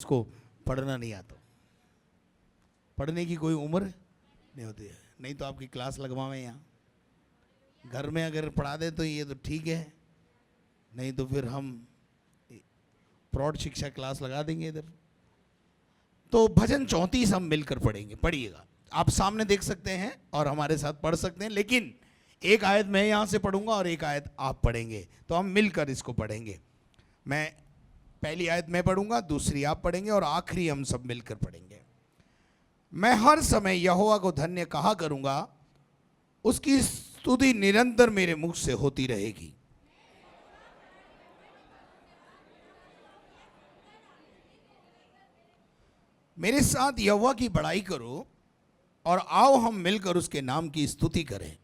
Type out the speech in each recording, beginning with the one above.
उसको पढ़ना नहीं आता, पढ़ने की कोई उम्र नहीं होती है। नहीं तो आपकी क्लास लगवावें यहाँ, घर में अगर पढ़ा दे तो ये तो ठीक है, नहीं तो फिर हम प्रौढ़ शिक्षा क्लास लगा देंगे इधर। तो भजन 34 हम मिलकर पढ़ेंगे, पढ़िएगा। आप सामने देख सकते हैं और हमारे साथ पढ़ सकते हैं, लेकिन एक आयत मैं यहाँ से पढ़ूंगा और एक आयत आप पढ़ेंगे, तो हम मिलकर इसको पढ़ेंगे। मैं पहली आयत मैं पढ़ूंगा, दूसरी आप पढ़ेंगे और आखिरी हम सब मिलकर पढ़ेंगे। मैं हर समय यहोवा को धन्य कहा करूंगा, उसकी स्तुति निरंतर मेरे मुख से होती रहेगी। मेरे साथ यहोवा की बड़ाई करो और आओ हम मिलकर उसके नाम की स्तुति करें।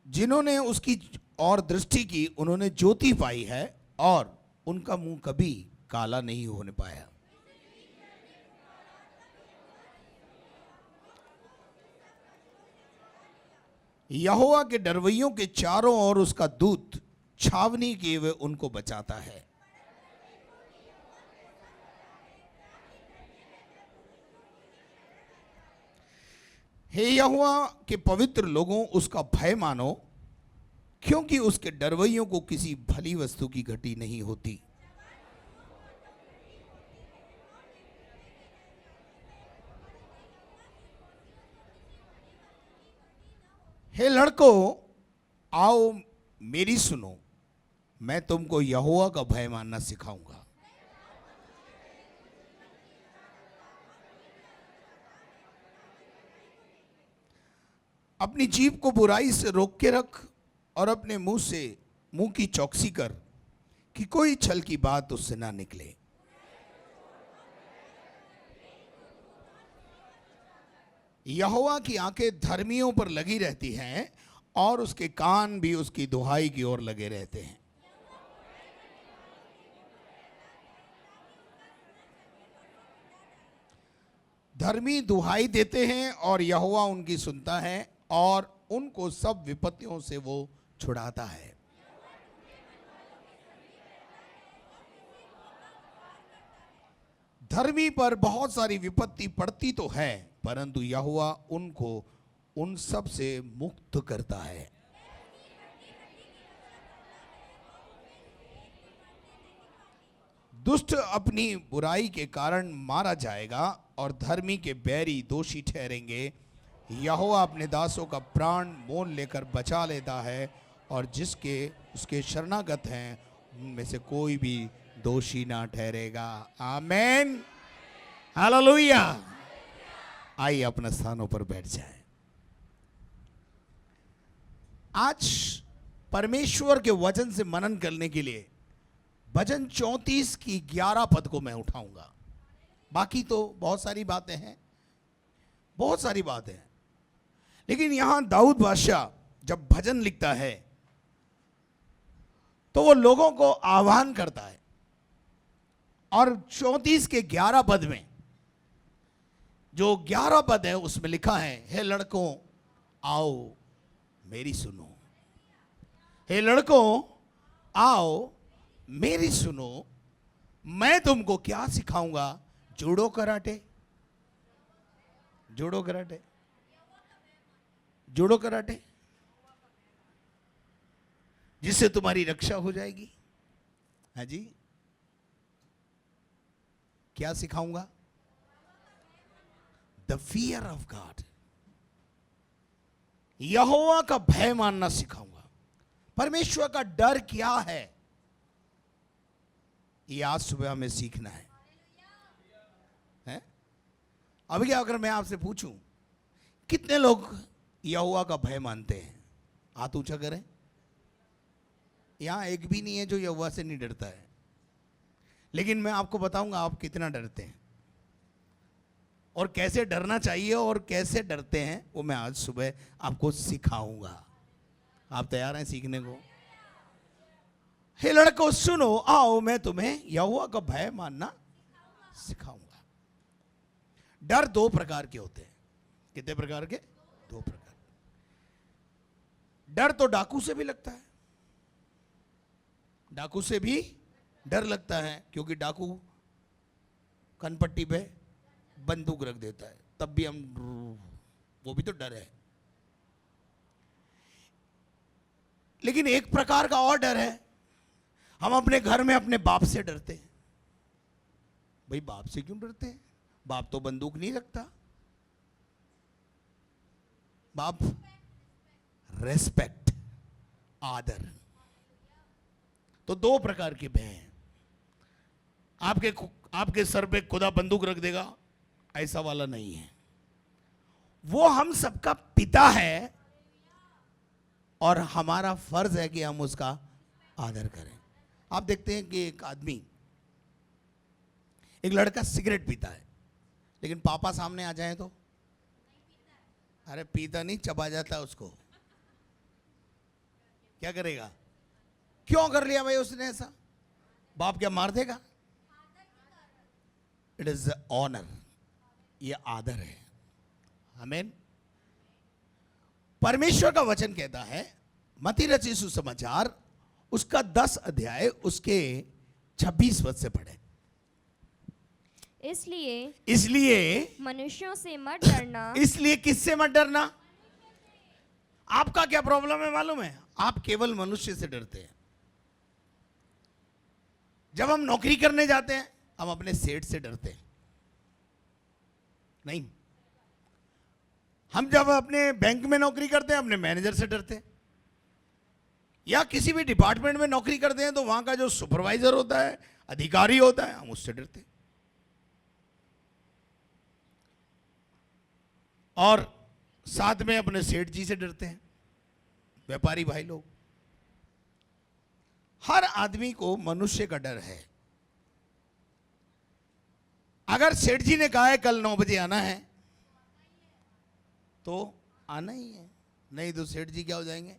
जिन्होंने उसकी और दृष्टि की उन्होंने ज्योति पाई है और उनका मुंह कभी काला नहीं होने पाया। यहोवा के डरवैयों के चारों ओर उसका दूत छावनी किए हुए उनको बचाता है। हे यहोवा के पवित्र लोगों, उसका भय मानो, क्योंकि उसके डरवैयों को किसी भली वस्तु की घटी नहीं होती। हे लड़कों, आओ मेरी सुनो, मैं तुमको यहोवा का भय मानना सिखाऊंगा। अपनी जीभ को बुराई से रोक के रख और अपने मुंह की चौकसी कर कि कोई छल की बात उससे ना निकले। यहोवा की आंखें धर्मियों पर लगी रहती हैं और उसके कान भी उसकी दुहाई की ओर लगे रहते हैं। धर्मी दुहाई देते हैं और यहोवा उनकी सुनता है और उनको सब विपत्तियों से वो छुड़ाता है। धर्मी पर बहुत सारी विपत्ति पड़ती तो है, परंतु यहोवा उनको उन सब से मुक्त करता है। दुष्ट अपनी बुराई के कारण मारा जाएगा और धर्मी के बैरी दोषी ठहरेंगे। यहोवा अपने दासों का प्राण मोल लेकर बचा लेता है और जिसके उसके शरणागत हैं उनमें से कोई भी दोषी ना ठहरेगा। आमेन, हालेलुया। आइए अपने स्थानों पर बैठ जाएं। आज परमेश्वर के वचन से मनन करने के लिए भजन 34 की 11 पद को मैं उठाऊंगा। बाकी तो बहुत सारी बातें हैं, बहुत सारी बातें हैं, लेकिन यहां दाऊद बादशाह जब भजन लिखता है तो वो लोगों को आह्वान करता है और 34 के 11 पद में जो 11 पद है उसमें लिखा है, हे लड़कों आओ मेरी सुनो। हे लड़कों आओ मेरी सुनो, मैं तुमको क्या सिखाऊंगा? Judo karate, judo karate, judo karate, जिससे तुम्हारी रक्षा हो जाएगी। हाँ जी, क्या सिखाऊंगा? द फियर ऑफ गॉड, यहोवा का भय मानना सिखाऊंगा। परमेश्वर का डर क्या है, ये आज सुबह हमें सीखना है। अभी अगर मैं आपसे पूछूं कितने लोग यहोवा का भय मानते हैं, हाथ ऊंचा करें। यहां एक भी नहीं है जो यहोवा से नहीं डरता है, लेकिन मैं आपको बताऊंगा आप कितना डरते हैं और कैसे डरना चाहिए और कैसे डरते हैं, वो मैं आज सुबह आपको सिखाऊंगा। आप तैयार हैं सीखने को? हे लड़कों सुनो, आओ मैं तुम्हें यहोवा का भय मानना सिखाऊंगा। डर 2 प्रकार के होते हैं। कितने प्रकार के? 2 प्रकार। डर तो डाकू से भी लगता है, डाकू से भी डर लगता है, क्योंकि डाकू कनपट्टी पे बंदूक रख देता है, तब भी हम, वो भी तो डर है। लेकिन एक प्रकार का और डर है, हम अपने घर में अपने बाप से डरते हैं। भाई बाप से क्यों डरते हैं? बाप तो बंदूक नहीं रखता। बाप रेस्पेक्ट, आदर। तो दो प्रकार के भय हैं। आपके सर पे खुदा बंदूक रख देगा, ऐसा वाला नहीं है। वो हम सबका पिता है और हमारा फर्ज है कि हम उसका आदर करें। आप देखते हैं कि एक लड़का सिगरेट पीता है, लेकिन पापा सामने आ जाए तो, अरे पीता नहीं, चबा जाता उसको। क्या करेगा? क्यों कर लिया भाई उसने ऐसा? बाप क्या मार देगा? इट इज ऑनर, ये आदर है। आमीन। परमेश्वर का वचन कहता है, मत्ती रचित सुसमाचार उसका 10 अध्याय उसके 26 पद से पढ़े। इसलिए मनुष्यों से मत डरना। इसलिए किससे मत डरना? आपका क्या प्रॉब्लम है मालूम है? आप केवल मनुष्य से डरते हैं। जब हम नौकरी करने जाते हैं, हम अपने सेठ से डरते हैं नहीं। हम जब अपने बैंक में नौकरी करते हैं, अपने मैनेजर से डरते हैं। या किसी भी डिपार्टमेंट में नौकरी करते हैं, तो वहां का जो सुपरवाइजर होता है, अधिकारी होता है, हम उससे डरते हैं। और साथ में अपने सेठ जी से डरते हैं, व्यापारी भाई लोग। हर आदमी को मनुष्य का डर है। अगर सेठ जी ने कहा है कल 9 बजे आना है, तो आना ही है, नहीं तो सेठ जी क्या हो जाएंगे?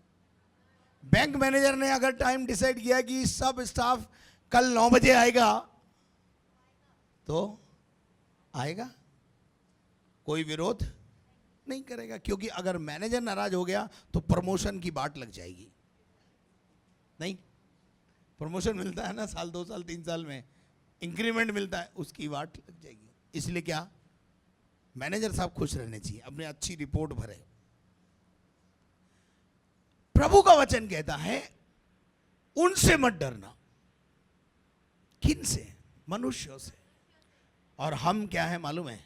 बैंक मैनेजर ने अगर टाइम डिसाइड किया कि सब स्टाफ कल 9 बजे आएगा, तो आएगा, कोई विरोध नहीं करेगा। क्योंकि अगर मैनेजर नाराज हो गया तो प्रमोशन की बाट लग जाएगी। नहीं, प्रमोशन मिलता है ना साल 2 साल 3 साल में, इंक्रीमेंट मिलता है, उसकी बाट लग जाएगी। इसलिए क्या, मैनेजर साहब खुश रहने चाहिए, अपने अच्छी रिपोर्ट भरे। प्रभु का वचन कहता है उनसे मत डरना। किन से? मनुष्यों से। और हम क्या है मालूम है?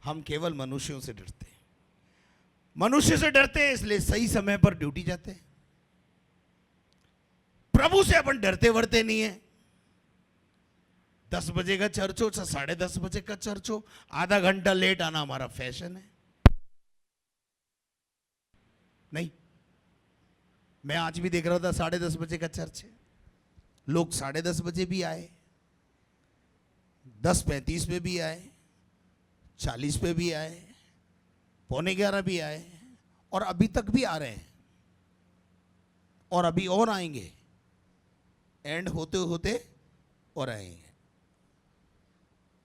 हम केवल मनुष्यों से डरते हैं। मनुष्य से डरते हैं, इसलिए सही समय पर ड्यूटी जाते हैं। प्रभु से अपन डरते वरते नहीं है। 10 बजे का चर्च हो, 10:30 बजे का चर्च हो, आधा घंटा लेट आना हमारा फैशन है। नहीं, मैं आज भी देख रहा था 10:30 बजे का चर्च है, लोग 10:30 बजे भी आए, 10:35 पे भी आए, 40 पे भी आए, 11:15 भी आए, और अभी तक भी आ रहे हैं, और अभी और आएंगे, एंड होते होते और आएंगे।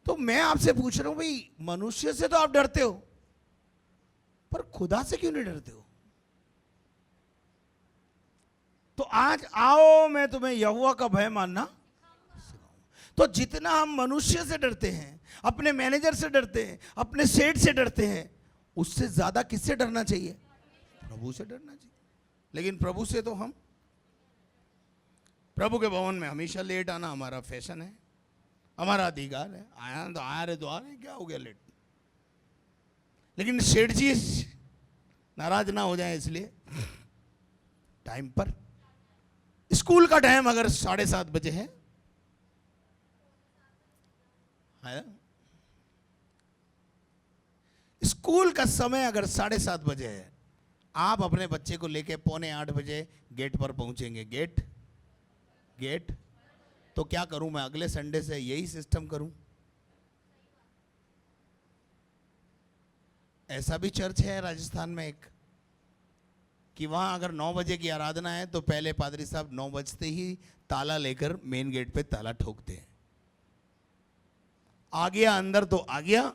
तो मैं आपसे पूछ रहा हूं भाई, मनुष्य से तो आप डरते हो, पर खुदा से क्यों नहीं डरते हो? तो आज आओ, मैं तुम्हें यहोवा का भय मानना सिखाऊं। तो जितना हम मनुष्य से डरते हैं, अपने मैनेजर से डरते हैं, अपने सेठ से डरते हैं, उससे ज्यादा किससे डरना चाहिए? प्रभु से डरना चाहिए। लेकिन प्रभु से तो हम, प्रभु के भवन में हमेशा लेट आना हमारा फैशन है, हमारा अधिकार है। आया तो आया रे, तो आ रहे, क्या हो गया लेट। लेकिन सेठ जी नाराज ना हो जाए, इसलिए टाइम पर। स्कूल का टाइम अगर 7:30 बजे है, स्कूल का समय अगर 7:30 बजे है, आप अपने बच्चे को लेके 7:45 बजे गेट पर पहुंचेंगे। गेट तो क्या करूं मैं? अगले संडे से यही सिस्टम करूं? ऐसा भी चर्च है राजस्थान में एक, कि वहां अगर 9 बजे की आराधना है, तो पहले पादरी साहब 9 बजते ही ताला लेकर मेन गेट पे ताला ठोकते हैं। आ गया अंदर तो आ गया,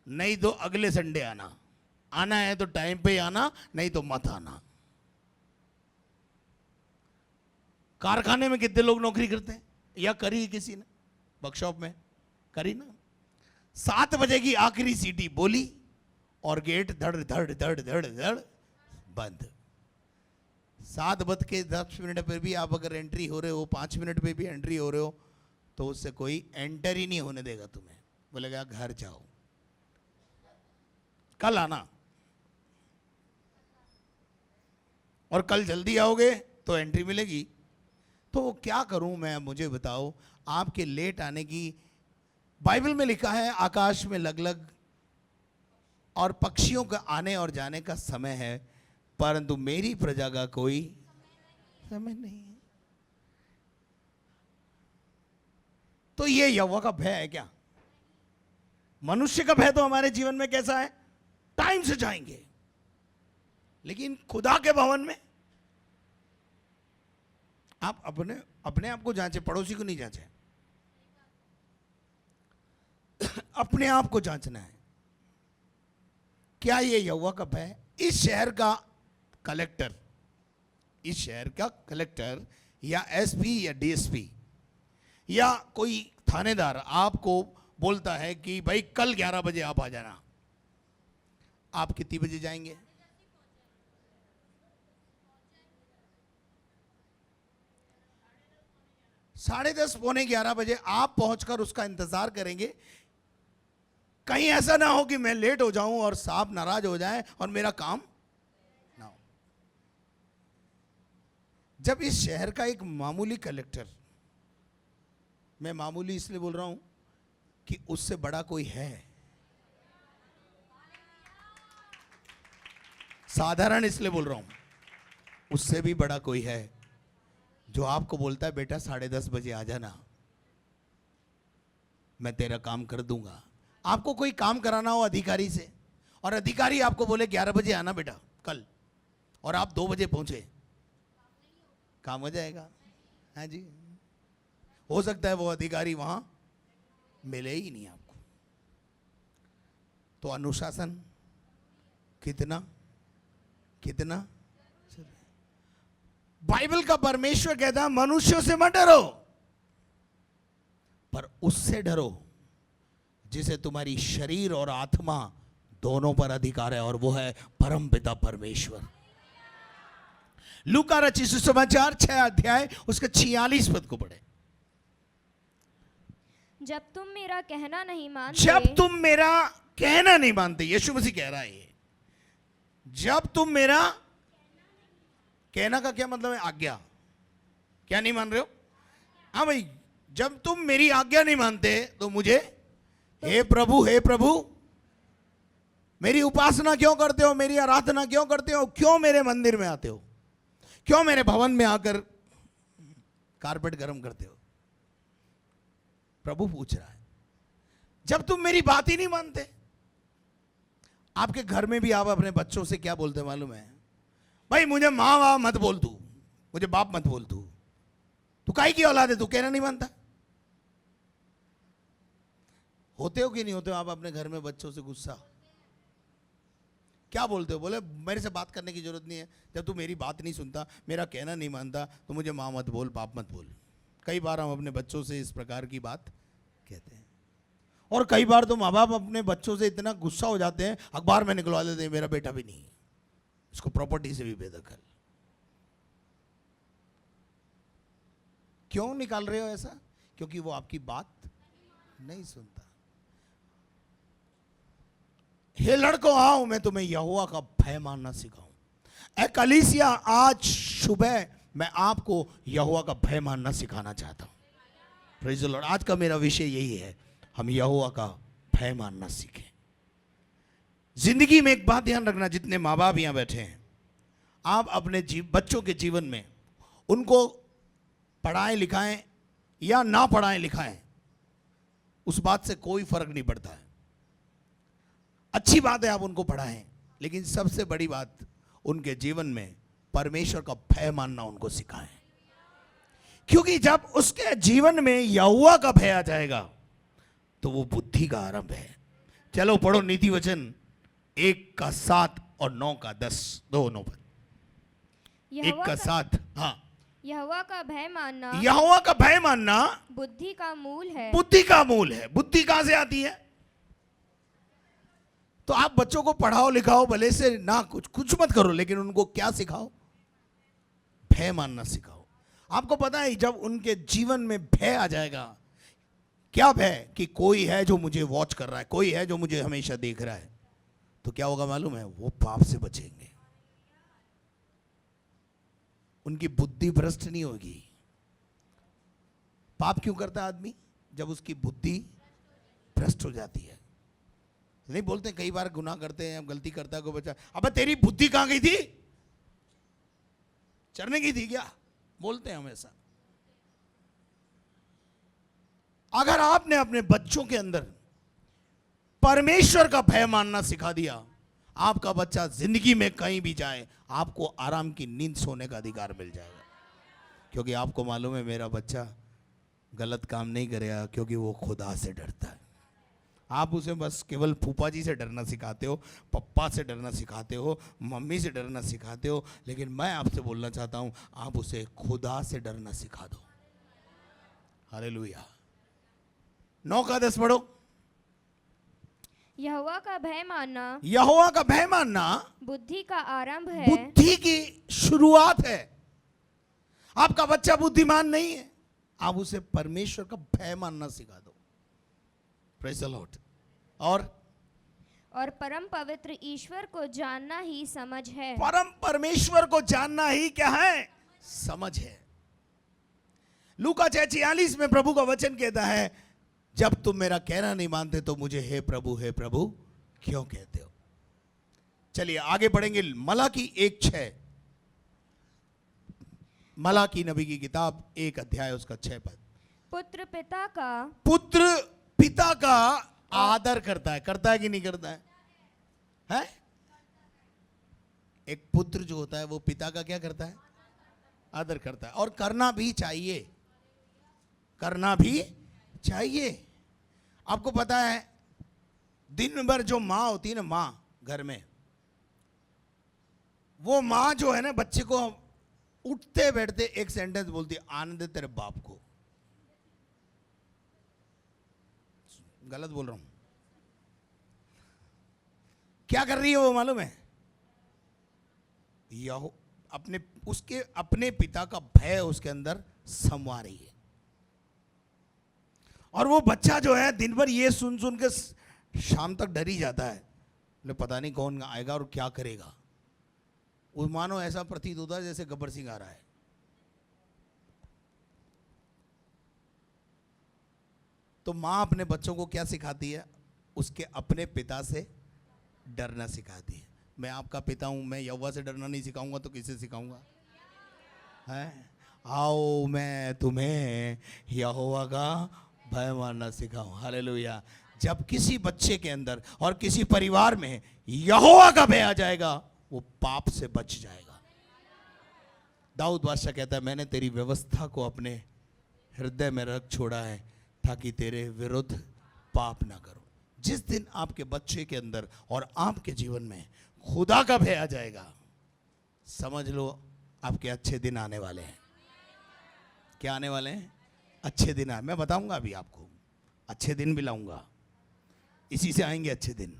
नहीं तो अगले संडे आना है तो टाइम पे आना, नहीं तो मत आना। कारखाने में कितने लोग नौकरी करते हैं, या करी है किसी ने, वर्कशॉप में करी ना। 7 बजे की आखिरी सीटी बोली और गेट धड़ धड़ धड़ धड़ धड़ बंद। 7:10 पे भी आप अगर एंट्री हो रहे हो, 5 मिनट पे भी एंट्री हो रहे हो, तो उससे कोई एंटर ही नहीं होने देगा तुम्हें, बोलेगा घर जाओ, कल आना। और कल जल्दी आओगे तो एंट्री मिलेगी। तो क्या करूं मैं, मुझे बताओ। आपके लेट आने की, बाइबल में लिखा है आकाश में लगलग और पक्षियों का आने और जाने का समय है, परंतु मेरी प्रजा का कोई समय नहीं है। तो ये यहोवा का भय है क्या? मनुष्य का भय तो हमारे जीवन में कैसा है, टाइम से जाएंगे, लेकिन खुदा के भवन में आप अपने अपने आप को जांचे, पड़ोसी को नहीं जांचे। अपने आप को जांचना है, क्या ये यहोवा का भय? इस शहर का कलेक्टर, इस शहर का कलेक्टर या एसपी या डीएसपी या कोई थानेदार आपको बोलता है कि भाई कल 11 बजे आप आ जाना, आप कितनी बजे जाएंगे? साढ़े 10 पौने 11 बजे आप पहुंचकर उसका इंतजार करेंगे। कहीं ऐसा ना हो कि मैं लेट हो जाऊं और साहब नाराज हो जाए और मेरा काम ना हो। जब इस शहर का एक मामूली कलेक्टर, मैं मामूली इसलिए बोल रहा हूं कि उससे बड़ा कोई है, साधारण इसलिए बोल रहा हूं, उससे भी बड़ा कोई है जो आपको बोलता है बेटा 10:30 बजे आ जाना, मैं तेरा काम कर दूंगा। आपको कोई काम कराना हो अधिकारी से, और अधिकारी आपको बोले 11 बजे आना बेटा कल, और आप 2 बजे पहुंचे, काम हो जाएगा? हाँ जी, हो सकता है वो अधिकारी वहां मिले ही नहीं आपको। तो अनुशासन कितना कितना, बाइबल का परमेश्वर कहता है मनुष्यों से मत डरो, पर उससे डरो जिसे तुम्हारी शरीर और आत्मा दोनों पर अधिकार है, और वो है परमपिता परमेश्वर। लूका रचित सुसमाचार 6 अध्याय उसके 46 पद को पढ़े। जब तुम मेरा कहना नहीं मानते, जब तुम मेरा कहना नहीं मानते, यीशु मसीह कह रहा है ये। जब तुम मेरा कहना का क्या मतलब है? आज्ञा। क्या नहीं मान रहे हो? हाँ भाई, जब तुम मेरी आज्ञा नहीं मानते तो मुझे हे प्रभु मेरी उपासना क्यों करते हो, मेरी आराधना क्यों करते हो, क्यों मेरे मंदिर में आते हो, क्यों मेरे भवन में आकर कारपेट गर्म करते हो? प्रभु पूछ रहा है। जब तुम मेरी बात ही नहीं मानते। आपके घर में भी आप अपने बच्चों से क्या बोलते मालूम है? भाई मुझे माँ वाँ मत बोल, तू मुझे बाप मत बोल, तू काहे की औलाद है, तू कहना नहीं मानता? होते हो कि नहीं होते हो आप अपने घर में बच्चों से गुस्सा? क्या बोलते हो? बोले मेरे से बात करने की जरूरत नहीं है, जब तू मेरी बात नहीं सुनता, मेरा कहना नहीं मानता, तो मुझे माँ मत बोल, बाप मत बोल। कई बार हम अपने बच्चों से इस प्रकार की बात कहते हैं, और कई बार तो माँ बाप अपने बच्चों से इतना गुस्सा हो जाते हैं, अखबार में निकलवा देते हैं मेरा बेटा भी नहीं, इसको प्रॉपर्टी से भी बेदखल। क्यों निकाल रहे हो ऐसा? क्योंकि वो आपकी बात नहीं सुनता। हे लड़कों आओ, मैं तुम्हें यहोवा का भय मानना सिखाऊं। ए कलीसिया, आज सुबह मैं आपको यहोवा का भय मानना सिखाना चाहता हूं। Praise the Lord. आज का मेरा विषय यही है, हम यहोवा का भय मानना सीखें। जिंदगी में एक बात ध्यान रखना, जितने माँ बाप यहां बैठे हैं, आप अपने बच्चों के जीवन में उनको पढ़ाएं लिखाएं या ना पढ़ाएं लिखाएं, उस बात से कोई फर्क नहीं पड़ता है। अच्छी बात है आप उनको पढ़ाएं, लेकिन सबसे बड़ी बात उनके जीवन में परमेश्वर का भय मानना उनको सिखाएं। क्योंकि जब उसके जीवन में यहोवा का भय आ जाएगा तो वो बुद्धि का आरंभ है। चलो पढ़ो नीति वचन 1:7 और 9:10, 2 9 पद। 1:7, हाँ यहोवा का भय मानना यहोवा का भय मानना बुद्धि का मूल है। बुद्धि का मूल है। बुद्धि कहां से आती है? तो आप बच्चों को पढ़ाओ लिखाओ भले से ना, कुछ मत करो, लेकिन उनको क्या सिखाओ? भय मानना सिखाओ। आपको पता है जब उनके जीवन में भय आ जाएगा, क्या भय? कि कोई है जो मुझे वॉच कर रहा है, कोई है जो मुझे हमेशा देख रहा है, तो क्या होगा मालूम है? वो पाप से बचेंगे। उनकी बुद्धि भ्रष्ट नहीं होगी। पाप क्यों करता है आदमी? जब उसकी बुद्धि भ्रष्ट हो जाती है। नहीं बोलते कई बार गुनाह करते हैं, गलती करता है कोई बच्चा, अबे तेरी बुद्धि कहां गई थी? चरने की थी क्या? बोलते हैं हमेशा। अगर आपने अपने बच्चों के अंदर परमेश्वर का भय मानना सिखा दिया, आपका बच्चा जिंदगी में कहीं भी जाए आपको आराम की नींद सोने का अधिकार मिल जाएगा। क्योंकि आपको मालूम है मेरा बच्चा गलत काम नहीं करेगा, क्योंकि वो खुदा से डरता है। आप उसे बस केवल फूफा जी से डरना सिखाते हो, पप्पा से डरना सिखाते हो, मम्मी से डरना सिखाते हो, लेकिन मैं आपसे बोलना चाहता हूं आप उसे खुदा से डरना सिखा दो। हालेलुया। 9 का 10 पढ़ो। यहोवा का भय मानना यहोवा का भय मानना बुद्धि का आरंभ है। बुद्धि की शुरुआत है। आपका बच्चा बुद्धिमान नहीं है, आप उसे परमेश्वर का भय मानना सिखा दो। Praise the Lord. और परम पवित्र ईश्वर को जानना ही समझ है। परम परमेश्वर को जानना ही क्या है? समझ है। लूका 6:46 में प्रभु का वचन कहता है, जब तुम मेरा कहना नहीं मानते तो मुझे हे प्रभु क्यों कहते हो? चलिए आगे बढ़ेंगे। मलाकी 1:6। मलाकी नबी की किताब 1 अध्याय उसका 6 पद। पुत्र पिता का आदर करता है कि नहीं करता है? हैं? एक पुत्र जो होता है वो पिता का क्या करता है? आदर करता है। और करना भी चाहिए, करना भी चाहिए। आपको पता है दिन भर जो माँ होती है ना, माँ घर में, वो माँ जो है ना बच्चे को उठते बैठते एक सेंटेंस बोलती है, आने दे तेरे बाप को। गलत बोल रहा हूं? क्या कर रही है वो मालूम है? यह अपने पिता का भय उसके अंदर समवा रही है। और वो बच्चा जो है दिन भर ये सुन सुन के शाम तक डर ही जाता है, पता नहीं कौन आएगा और क्या करेगा। वो मानो ऐसा प्रतीत होता है जैसे गब्बर सिंह आ रहा है। तो माँ अपने बच्चों को क्या सिखाती है? उसके अपने पिता से डरना सिखाती है। मैं आपका पिता हूं, मैं यहोवा से डरना नहीं सिखाऊंगा तो किसे सिखाऊंगा? है? आओ मैं तुम्हें यहोवा का भय मानना सिखाऊं। हालेलुया। जब किसी बच्चे के अंदर और किसी परिवार में यहोवा का भय आ जाएगा, वो पाप से बच जाएगा। दाऊद बादशाह कहता है, मैंने तेरी व्यवस्था को अपने हृदय में रख छोड़ा है ताकि तेरे विरुद्ध पाप ना करो। जिस दिन आपके बच्चे के अंदर और आपके जीवन में खुदा का भय आ जाएगा, समझ लो आपके अच्छे दिन आने वाले हैं। क्या आने वाले हैं? अच्छे दिन आए। मैं बताऊंगा अभी आपको, अच्छे दिन भी लाऊंगा, इसी से आएंगे अच्छे दिन।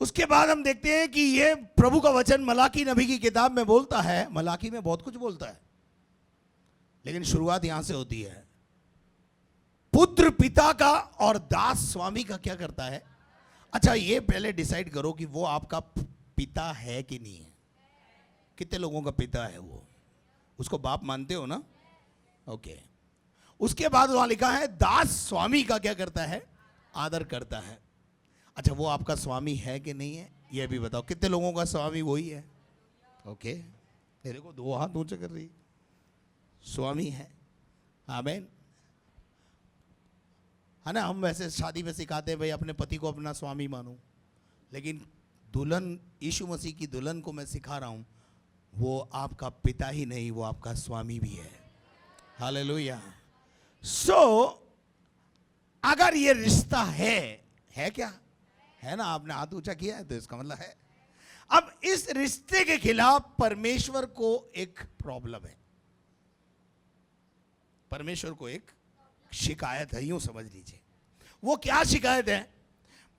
उसके बाद हम देखते हैं कि ये प्रभु का वचन मलाकी नबी की किताब में बोलता है। मलाकी में बहुत कुछ बोलता है, लेकिन शुरुआत यहां से होती है। पुत्र पिता का और दास स्वामी का क्या करता है? अच्छा, ये पहले डिसाइड करो कि वो आपका पिता है कि नहीं है। कितने लोगों का पिता है वो? उसको बाप मानते हो ना? ओके। उसके बाद वहां लिखा है दास स्वामी का क्या करता है? आदर करता है। अच्छा, वो आपका स्वामी है कि नहीं है ये भी बताओ। कितने लोगों का स्वामी वही है? ओके। तेरे को 2 हाथ ऊंचे कर रही, स्वामी है। आमीन, है ना? हम वैसे शादी में सिखाते हैं भाई अपने पति को अपना स्वामी मानो, लेकिन दुल्हन, यीशु मसीह की दुल्हन को मैं सिखा रहा हूं, वो आपका पिता ही नहीं, वो आपका स्वामी भी है। हालेलुया। सो अगर ये रिश्ता है क्या? है ना? आपने हाथ ऊंचा किया है तो इसका मतलब है। अब इस रिश्ते के खिलाफ परमेश्वर को एक प्रॉब्लम है, परमेश्वर को एक शिकायत है, यूं समझ लीजिए। वो क्या शिकायत है?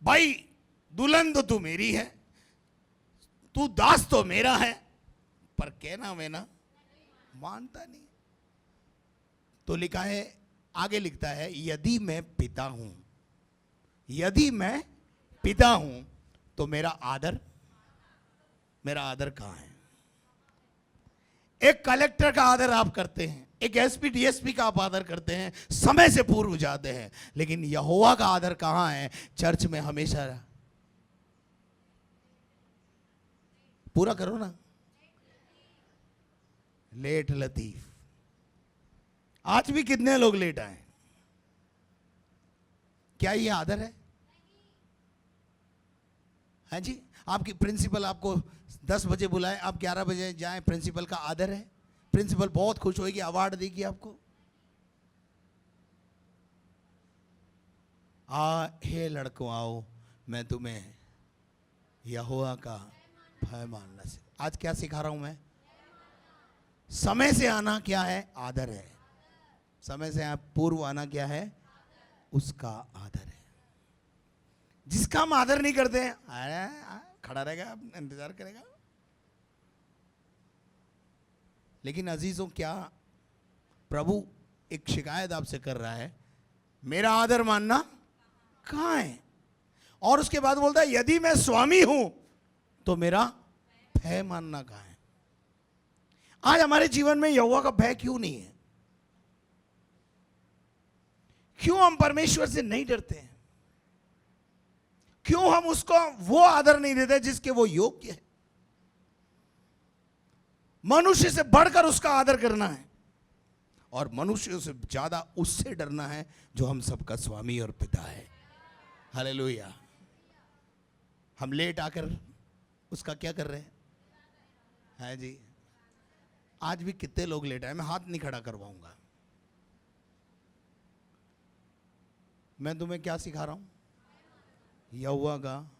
भाई दुल्हन तो तू मेरी है, तू दास तो मेरा है, पर कहना मैं ना मानता नहीं। तो लिखा है, आगे लिखता है, यदि मैं पिता हूं, यदि मैं पिता हूं तो मेरा आदर कहां है? एक कलेक्टर का आदर आप करते हैं, एक एसपी डीएसपी का आप आदर करते हैं, समय से पूर्व जाते हैं, लेकिन यहोवा का आदर कहां है? चर्च में हमेशा पूरा करो ना, लेट लतीफ। आज भी कितने लोग लेट आए? क्या ये आदर है? हाँ जी, आपकी प्रिंसिपल आपको 10 बजे बुलाए, आप 11 बजे जाएं, प्रिंसिपल का आदर है? प्रिंसिपल बहुत खुश होगी, अवार्ड देगी आपको। हे लड़कों आओ, मैं तुम्हें यहोवा का भय मानना से। आज क्या सिखा रहा हूं मैं? समय से आना क्या है? आदर है। समय से पूर्व आना क्या है? उसका आदर है। जिसका हम आदर नहीं करते हैं, खड़ा रहेगा, इंतजार करेगा। लेकिन अजीजों, क्या प्रभु एक शिकायत आपसे कर रहा है, मेरा आदर मानना कहां है? और उसके बाद बोलता है, यदि मैं स्वामी हूं तो मेरा भय मानना कहां है? आज हमारे जीवन में यहोवा का भय क्यों नहीं है? क्यों हम परमेश्वर से नहीं डरते हैं? क्यों हम उसको वो आदर नहीं देते जिसके वो योग्य है? मनुष्य से बढ़कर उसका आदर करना है, और मनुष्यों से ज्यादा उससे डरना है जो हम सबका स्वामी और पिता है। हालेलुया। हम लेट आकर उसका क्या कर रहे हैं? है जी, आज भी कितने लोग लेट आए? मैं हाथ नहीं खड़ा करवाऊंगा। मैं तुम्हें क्या सिखा रहा हूं? यहोवा का।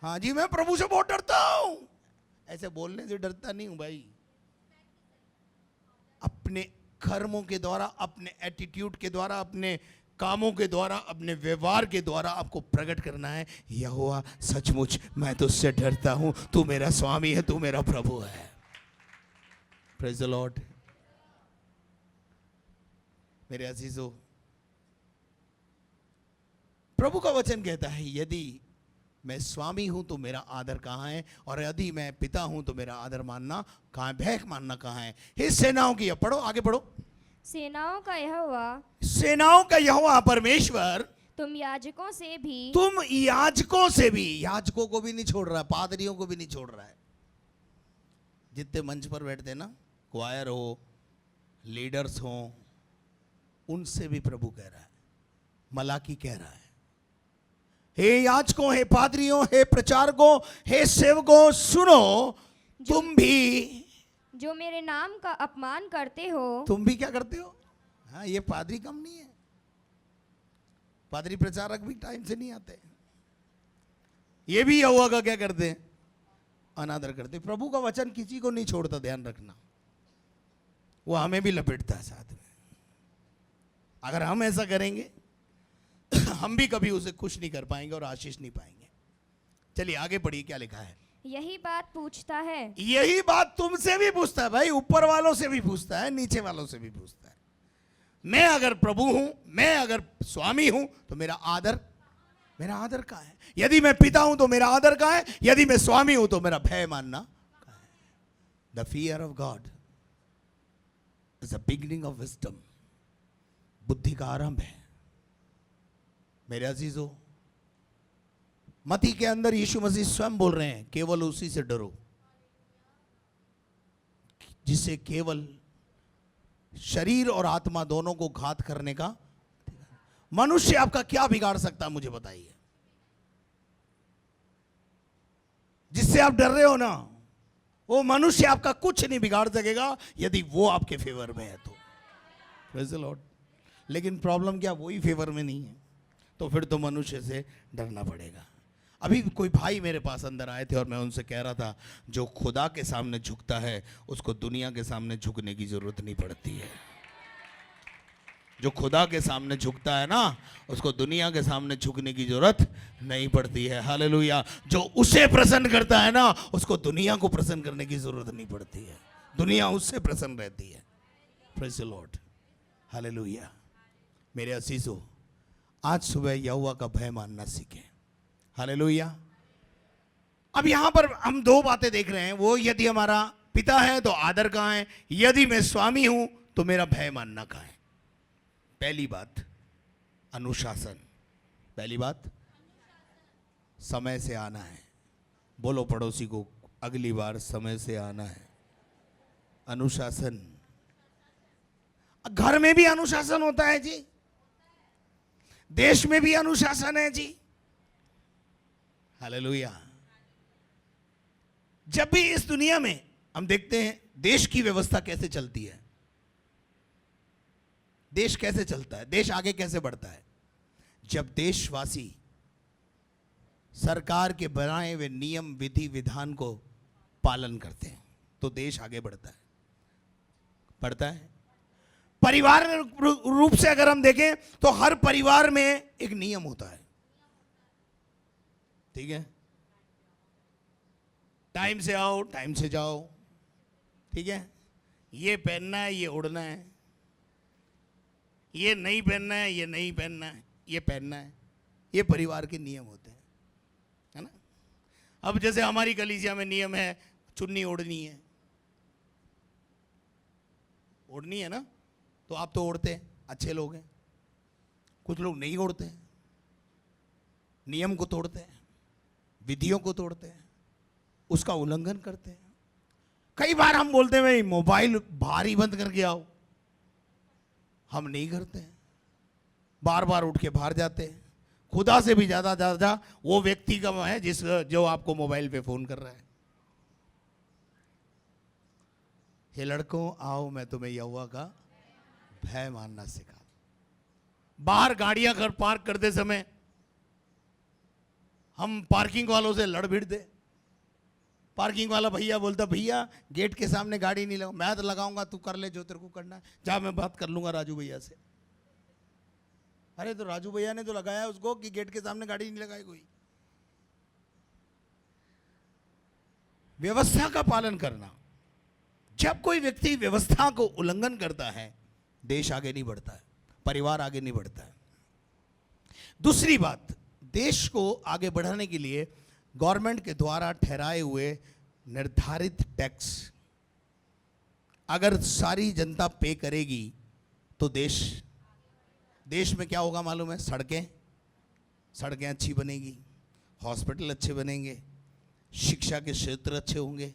हाँ जी, मैं प्रभु से बहुत डरता हूं। ऐसे बोलने से डरता नहीं हूं भाई। अपने कर्मों के द्वारा, अपने एटीट्यूड के द्वारा, अपने कामों के द्वारा, अपने व्यवहार के द्वारा आपको प्रकट करना है, यहोवा सचमुच मैं तुझसे डरता हूं, तू मेरा स्वामी है, तू मेरा प्रभु है। Praise the Lord. मेरे अजीजों, प्रभु का वचन कहता है, यदि मैं स्वामी हूं तो मेरा आदर कहां है, और यदि मैं पिता हूं तो मेरा आदर मानना कहां है, भय मानना कहां है? हे सेनाओं की, पढ़ो, आगे पढ़ो। सेनाओं का यहोवा, सेनाओं का यहोवा परमेश्वर, तुम याजकों से भी, तुम याजकों से भी, याजकों को भी नहीं छोड़ रहा है, पादरियों को भी नहीं छोड़ रहा है। जितने मंच पर बैठते हैं ना, क्वायर हो, लीडर्स हो, उनसे भी प्रभु कह रहा है, मलाकी कह रहा है, हे याजकों, हे पादरियों, हे प्रचारकों, हे सेवकों, सुनो, तुम भी जो मेरे नाम का अपमान करते हो। तुम भी क्या करते हो? हाँ, ये पादरी कम नहीं है, पादरी प्रचारक भी टाइम से नहीं आते, ये भी यहोवा का क्या करते हैं? अनादर करते। प्रभु का वचन किसी को नहीं छोड़ता, ध्यान रखना, वो हमें भी लपेटता है साथ में। अगर हम ऐसा करेंगे हम भी कभी उसे खुश नहीं कर पाएंगे और आशीष नहीं पाएंगे। चलिए आगे पढ़िए, क्या लिखा है? यही बात पूछता है, यही बात तुमसे भी पूछता है भाई, ऊपर वालों से भी पूछता है, नीचे वालों से भी पूछता है। मैं अगर प्रभु हूं, मैं अगर स्वामी हूं तो मेरा आदर कहां है? यदि मैं पिता हूं तो मेरा आदर कहां है? यदि मैं स्वामी हूं तो मेरा भय मानना कहां है? The fear of God is the beginning of wisdom. बुद्धि का आरंभ है। मेरे अजीजों, मत्ती के अंदर यीशु मसीह स्वयं बोल रहे हैं, केवल उसी से डरो जिसे केवल शरीर और आत्मा दोनों को घात करने का। मनुष्य आपका क्या बिगाड़ सकता है, मुझे बताइए? जिससे आप डर रहे हो ना, वो मनुष्य आपका कुछ नहीं बिगाड़ सकेगा यदि वो आपके फेवर में है तो। Praise the Lord. लेकिन प्रॉब्लम क्या, वही फेवर में नहीं है, तो फिर तो मनुष्य से डरना पड़ेगा। अभी कोई भाई मेरे पास अंदर आए थे और मैं उनसे कह रहा था, जो खुदा के सामने झुकता है उसको दुनिया के सामने झुकने की जरूरत नहीं पड़ती है। जो खुदा के सामने झुकता है ना, उसको दुनिया के सामने झुकने की जरूरत नहीं पड़ती है। हालेलुया। जो उसे प्रसन्न करता है ना, उसको दुनिया को प्रसन्न करने की जरूरत नहीं पड़ती है। दुनिया उससे प्रसन्न रहती है। Praise the Lord. हालेलुया। मेरे अजीजों, आज सुबह यहोवा का भय मानना सीखें। हालेलुया। अब यहां पर हम दो बातें देख रहे हैं। वो, यदि हमारा पिता है तो आदर कहाँ है, यदि मैं स्वामी हूं तो मेरा भय मानना कहाँ है। पहली बात अनुशासन। पहली बात समय से आना है। बोलो पड़ोसी को, अगली बार समय से आना है। अनुशासन। घर में भी अनुशासन होता है जी, देश में भी अनुशासन है जी। हालेलुया। जब भी इस दुनिया में हम देखते हैं देश की व्यवस्था कैसे चलती है, देश कैसे चलता है, देश आगे कैसे बढ़ता है, जब देशवासी सरकार के बनाए हुए नियम विधि विधान को पालन करते हैं तो देश आगे बढ़ता है। बढ़ता है। परिवार रूप से अगर हम देखें तो हर परिवार में एक नियम होता है। ठीक है, टाइम से आओ, टाइम से जाओ। ठीक है, ये पहनना है, ये उड़ना है, ये नहीं पहनना है, ये नहीं पहनना है, ये पहनना है। ये परिवार के नियम होते हैं, है ना। अब जैसे हमारी कलीसिया में नियम है, चुन्नी ओढ़नी है। ओढ़नी है ना, तो आप तो ओढ़ते हैं, अच्छे लोग हैं। कुछ लोग नहीं ओढ़ते हैं, नियम को तोड़ते हैं, विधियों को तोड़ते हैं, उसका उल्लंघन करते हैं। कई बार हम बोलते हैं भाई मोबाइल बाहर ही बंद करके आओ, हम नहीं करते हैं। बार बार उठ के बाहर जाते हैं। खुदा से भी ज्यादा वो व्यक्ति का है जो आपको मोबाइल पे फोन कर रहा है। हे लड़कों, आओ मैं तुम्हें यहोवा का भय मानना सिखा। बाहर गाड़ियां घर पार्क करते समय हम पार्किंग वालों से लड़ भिड़ते। पार्किंग वाला भैया बोलता, भैया गेट के सामने गाड़ी नहीं लगाओ। मैं तो लगाऊंगा, तू कर ले जो तेरे को करना है, जा मैं बात कर लूंगा राजू भैया से। अरे तो राजू भैया ने तो लगाया उसको कि गेट के सामने गाड़ी नहीं लगाई कोई। व्यवस्था का पालन करना। जब कोई व्यक्ति व्यवस्था को उल्लंघन करता है, देश आगे नहीं बढ़ता है, परिवार आगे नहीं बढ़ता है। दूसरी बात, देश को आगे बढ़ाने के लिए गवर्नमेंट के द्वारा ठहराए हुए निर्धारित टैक्स अगर सारी जनता पे करेगी तो देश में क्या होगा मालूम है? सड़कें अच्छी बनेगी, हॉस्पिटल अच्छे बनेंगे, शिक्षा के क्षेत्र अच्छे होंगे।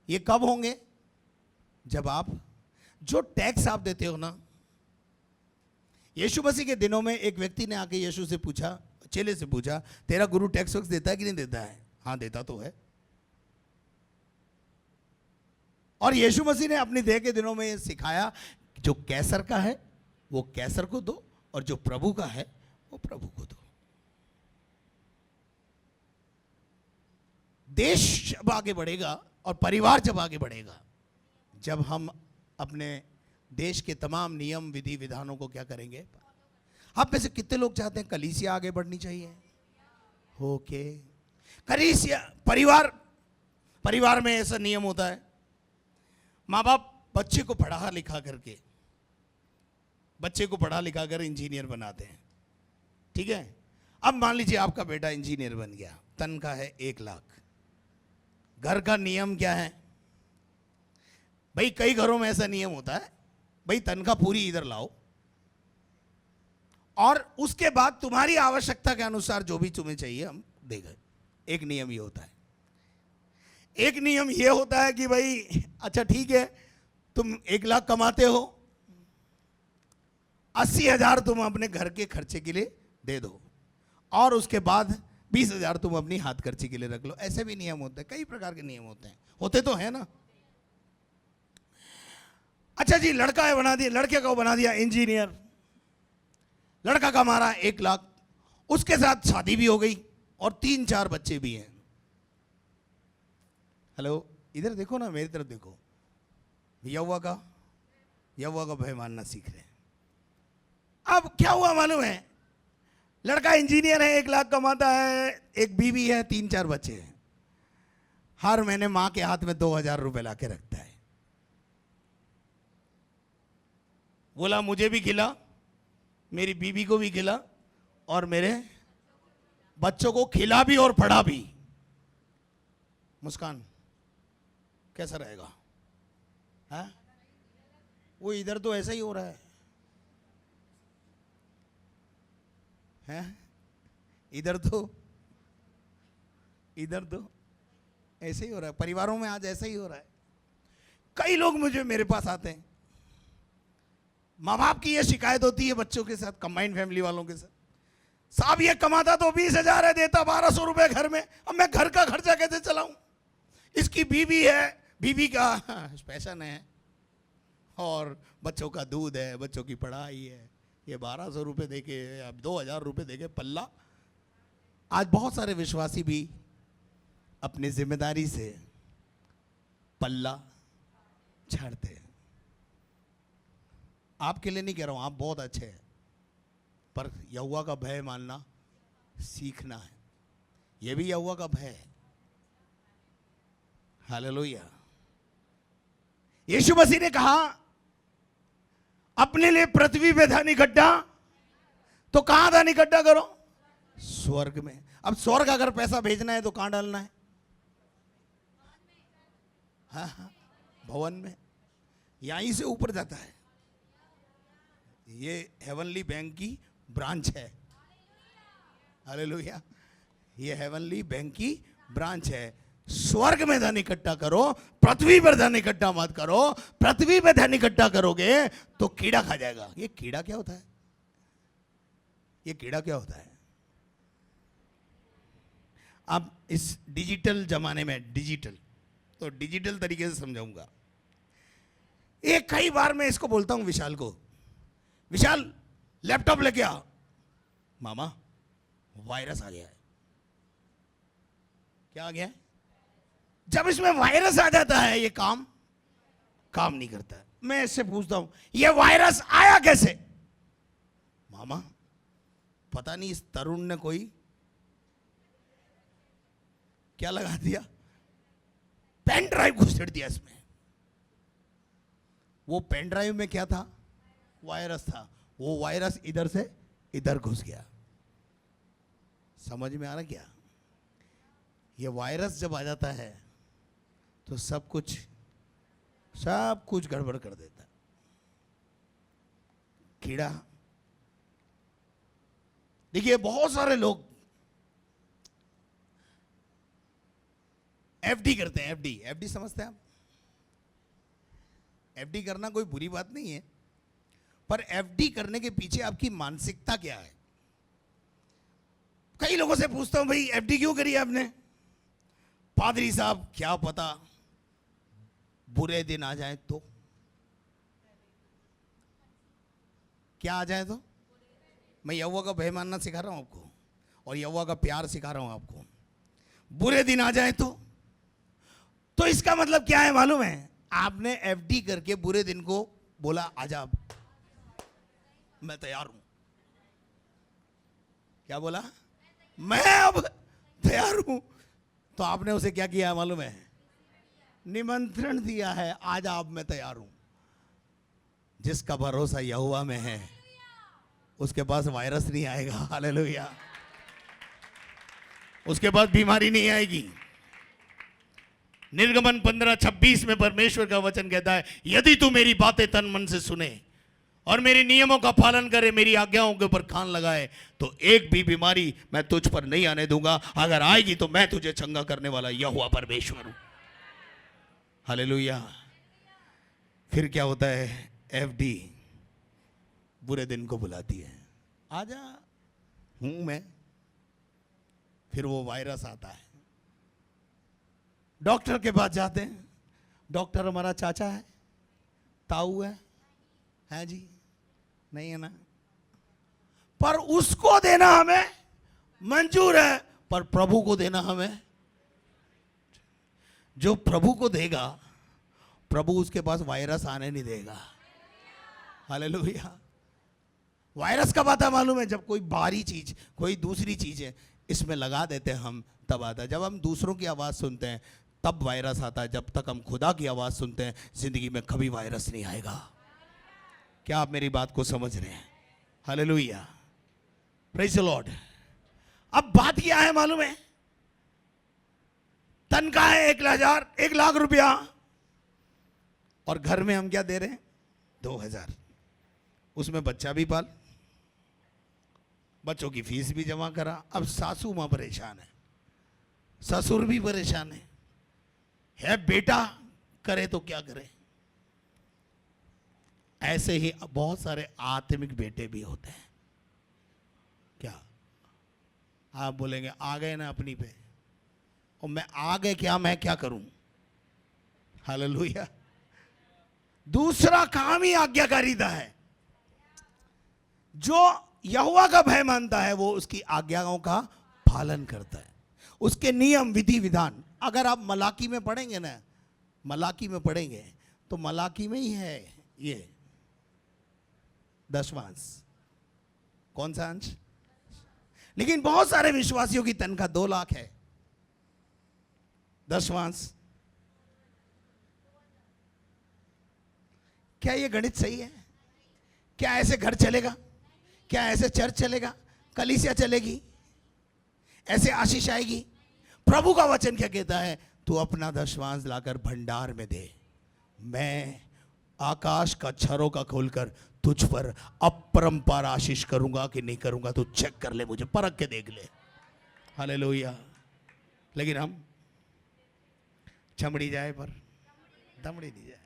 ये कब होंगे? जब आप जो टैक्स आप देते हो ना। यीशु मसीह के दिनों में एक व्यक्ति ने आके यीशु से पूछा, चेले से पूछा, तेरा गुरु टैक्स वैक्स देता है कि नहीं देता है? हाँ, देता तो है। और यीशु मसीह ने अपनी देह के दिनों में ये सिखाया, जो कैसर का है वो कैसर को दो और जो प्रभु का है वो प्रभु को दो। देश जब आगे बढ़ेगा और परिवार जब आगे बढ़ेगा, जब हम अपने देश के तमाम नियम विधि विधानों को क्या करेंगे। आप में से कितने लोग चाहते हैं कलीसिया आगे बढ़नी चाहिए? ओके, कलीसिया परिवार में ऐसा नियम होता है, माँ बाप बच्चे को पढ़ा लिखा कर इंजीनियर बनाते हैं। ठीक है, अब मान लीजिए आपका बेटा इंजीनियर बन गया, तनख्वाह है 1 लाख। घर का नियम क्या है भाई? कई घरों में ऐसा नियम होता है, भाई तनख्वाह पूरी इधर लाओ और उसके बाद तुम्हारी आवश्यकता के अनुसार जो भी तुम्हें चाहिए हम देंगे। एक नियम ये होता है। एक नियम ये होता है कि भाई अच्छा ठीक है, तुम 1 लाख कमाते हो, 80,000 तुम अपने घर के खर्चे के लिए दे दो और उसके बाद 20,000 तुम अपनी हाथ खर्चे के लिए रख लो। ऐसे भी नियम होते हैं, कई प्रकार के नियम होते हैं, होते तो है ना। अच्छा जी, लड़के को बना दिया इंजीनियर, लड़का कमा रहा 1 लाख, उसके साथ शादी भी हो गई, और 3-4 बच्चे भी हैं। हेलो, इधर देखो ना, मेरी तरफ देखो। यहोवा का भय मानना सीख रहे हैं। अब क्या हुआ मालूम है, लड़का इंजीनियर है, 1 लाख कमाता है, एक बीवी है, 3-4 बच्चे हैं। हर महीने मां के हाथ में 2000 रुपए ला के रखता है। बोला मुझे भी खिला, मेरी बीवी को भी खिला, और मेरे बच्चों को खिला भी और पढ़ा भी। मुस्कान, कैसा रहेगा? है वो इधर तो ऐसा ही हो रहा है, इधर तो ऐसे ही हो रहा है। परिवारों में आज ऐसा ही हो रहा है। कई लोग मेरे पास आते हैं, माँ बाप की ये शिकायत होती है बच्चों के साथ, कंबाइंड फैमिली वालों के साथ, साहब ये कमाता तो 20,000 है, देता 1200 रुपए घर में, अब मैं घर का खर्चा कैसे चलाऊं? इसकी बीवी है, बीवी का पैशन है, और बच्चों का दूध है, बच्चों की पढ़ाई है, ये 1200 रुपए देके, अब 2000 रुपए देके पल्ला। आज बहुत सारे विश्वासी भी अपनी जिम्मेदारी से पल्ला छाड़ते हैं। आपके लिए नहीं कह रहा हूं, आप बहुत अच्छे हैं, पर यहोवा का भय मानना सीखना है। यह भी यहोवा का भय है। हालेलुया। यीशु मसीह ने कहा अपने लिए पृथ्वी पे धन इकट्ठा, तो कहां धन इकट्ठा करो? स्वर्ग में। अब स्वर्ग अगर पैसा भेजना है तो कहां डालना है? हाँ, भवन में। यहीं से ऊपर जाता है। ये हेवनली बैंक की ब्रांच है। हालेलुया। ये हेवनली बैंक की ब्रांच है। स्वर्ग में धन इकट्ठा करो, पृथ्वी पर धन इकट्ठा मत करो। पृथ्वी पर धन इकट्ठा करोगे तो कीड़ा खा जाएगा। ये कीड़ा क्या होता है? ये कीड़ा क्या होता है? अब इस डिजिटल जमाने में, डिजिटल तरीके से समझाऊंगा। एक कई बार मैं इसको बोलता हूं विशाल को, विशाल लैपटॉप लेके आ। मामा वायरस आ गया है। क्या आ गया है? जब इसमें वायरस आ जाता है ये काम नहीं करता। मैं इससे पूछता हूं ये वायरस आया कैसे? मामा पता नहीं, इस तरुण ने कोई क्या लगा दिया, पेन ड्राइव घुसेड़ दिया इसमें। वो पेन ड्राइव में क्या था? वायरस था। वो वायरस इधर से इधर घुस गया। समझ में आ रहा क्या? ये वायरस जब आ जाता है तो सब कुछ गड़बड़ कर देता है। कीड़ा। देखिए बहुत सारे लोग एफडी करते हैं। एफडी समझते हैं आप? एफडी करना कोई बुरी बात नहीं है, पर एफडी करने के पीछे आपकी मानसिकता क्या है? कई लोगों से पूछता हूं भाई एफडी क्यों करी आपने? पादरी साहब क्या पता बुरे दिन आ जाए तो। क्या आ जाए तो? मैं यहोवा का भय मानना सिखा रहा हूं आपको, और यहोवा का प्यार सिखा रहा हूं आपको। बुरे दिन आ जाए तो इसका मतलब क्या है मालूम है? आपने एफडी करके बुरे दिन को बोला आजा मैं तैयार हूं। क्या बोला? मैं अब तैयार हूं। तो आपने उसे क्या किया मालूम है? निमंत्रण दिया है, आजा अब मैं तैयार हूं। जिसका भरोसा यहोवा में है उसके पास वायरस नहीं आएगा। हालेलुया। उसके पास बीमारी नहीं आएगी। निर्गमन 15:26 में परमेश्वर का वचन कहता है यदि तू मेरी बातें तन मन से सुने और मेरे नियमों का पालन करे, मेरी आज्ञाओं के ऊपर कान लगाए, तो एक भी बीमारी मैं तुझ पर नहीं आने दूंगा। अगर आएगी तो मैं तुझे चंगा करने वाला यहोवा परमेश्वर हूं। हालेलुया। फिर क्या होता है? एफडी बुरे दिन को बुलाती है, आजा हूं मैं। फिर वो वायरस आता है। डॉक्टर के पास जाते हैं। डॉक्टर हमारा चाचा है, ताऊ है जी? नहीं है ना? पर उसको देना हमें मंजूर है, पर प्रभु को देना हमें, जो प्रभु को देगा प्रभु उसके पास वायरस आने नहीं देगा। हालेलुया। वायरस कब आता मालूम है? जब कोई बाहरी चीज, कोई दूसरी चीज है इसमें लगा देते हैं हम, तब आता है। जब हम दूसरों की आवाज सुनते हैं तब वायरस आता है। जब तक हम खुदा की आवाज सुनते हैं जिंदगी में कभी वायरस नहीं आएगा। क्या आप मेरी बात को समझ रहे हैं? Hallelujah, praise the Lord. अब बात क्या है मालूम है? तनख्वाह है 1 लाख रुपया, और घर में हम क्या दे रहे हैं? 2000। उसमें बच्चा भी पाल, बच्चों की फीस भी जमा करा। अब सासू मां परेशान है, ससुर भी परेशान है बेटा करे तो क्या करे। ऐसे ही बहुत सारे आत्मिक बेटे भी होते हैं। क्या आप बोलेंगे आ गए ना अपनी पे, और मैं आ गए क्या, मैं क्या करूं? हालेलुया। दूसरा काम ही आज्ञाकारिता है। जो यहोवा का भय मानता है वो उसकी आज्ञाओं का पालन करता है, उसके नियम विधि विधान। अगर आप मलाकी में पढ़ेंगे ना, मलाकी में पढ़ेंगे तो मलाकी में ही है ये 10वां अंश। कौन सा अंश? लेकिन बहुत सारे विश्वासियों की तनख्वाह 2 लाख है। 10वां अंश। क्या ये गणित सही है? क्या ऐसे घर चलेगा? क्या ऐसे चर्च चलेगा? कलीसिया चलेगी? ऐसे आशीष आएगी? प्रभु का वचन क्या कहता है? तू अपना 10वां लाकर भंडार में दे, मैं आकाश का छरों का खोलकर तुझ पर अपरंपार आशीष करूंगा कि नहीं करूंगा, तू चेक कर ले, मुझे परख के देख ले। हालेलुया। लेकिन हम चमड़ी जाए पर दमड़ी नहीं जाए।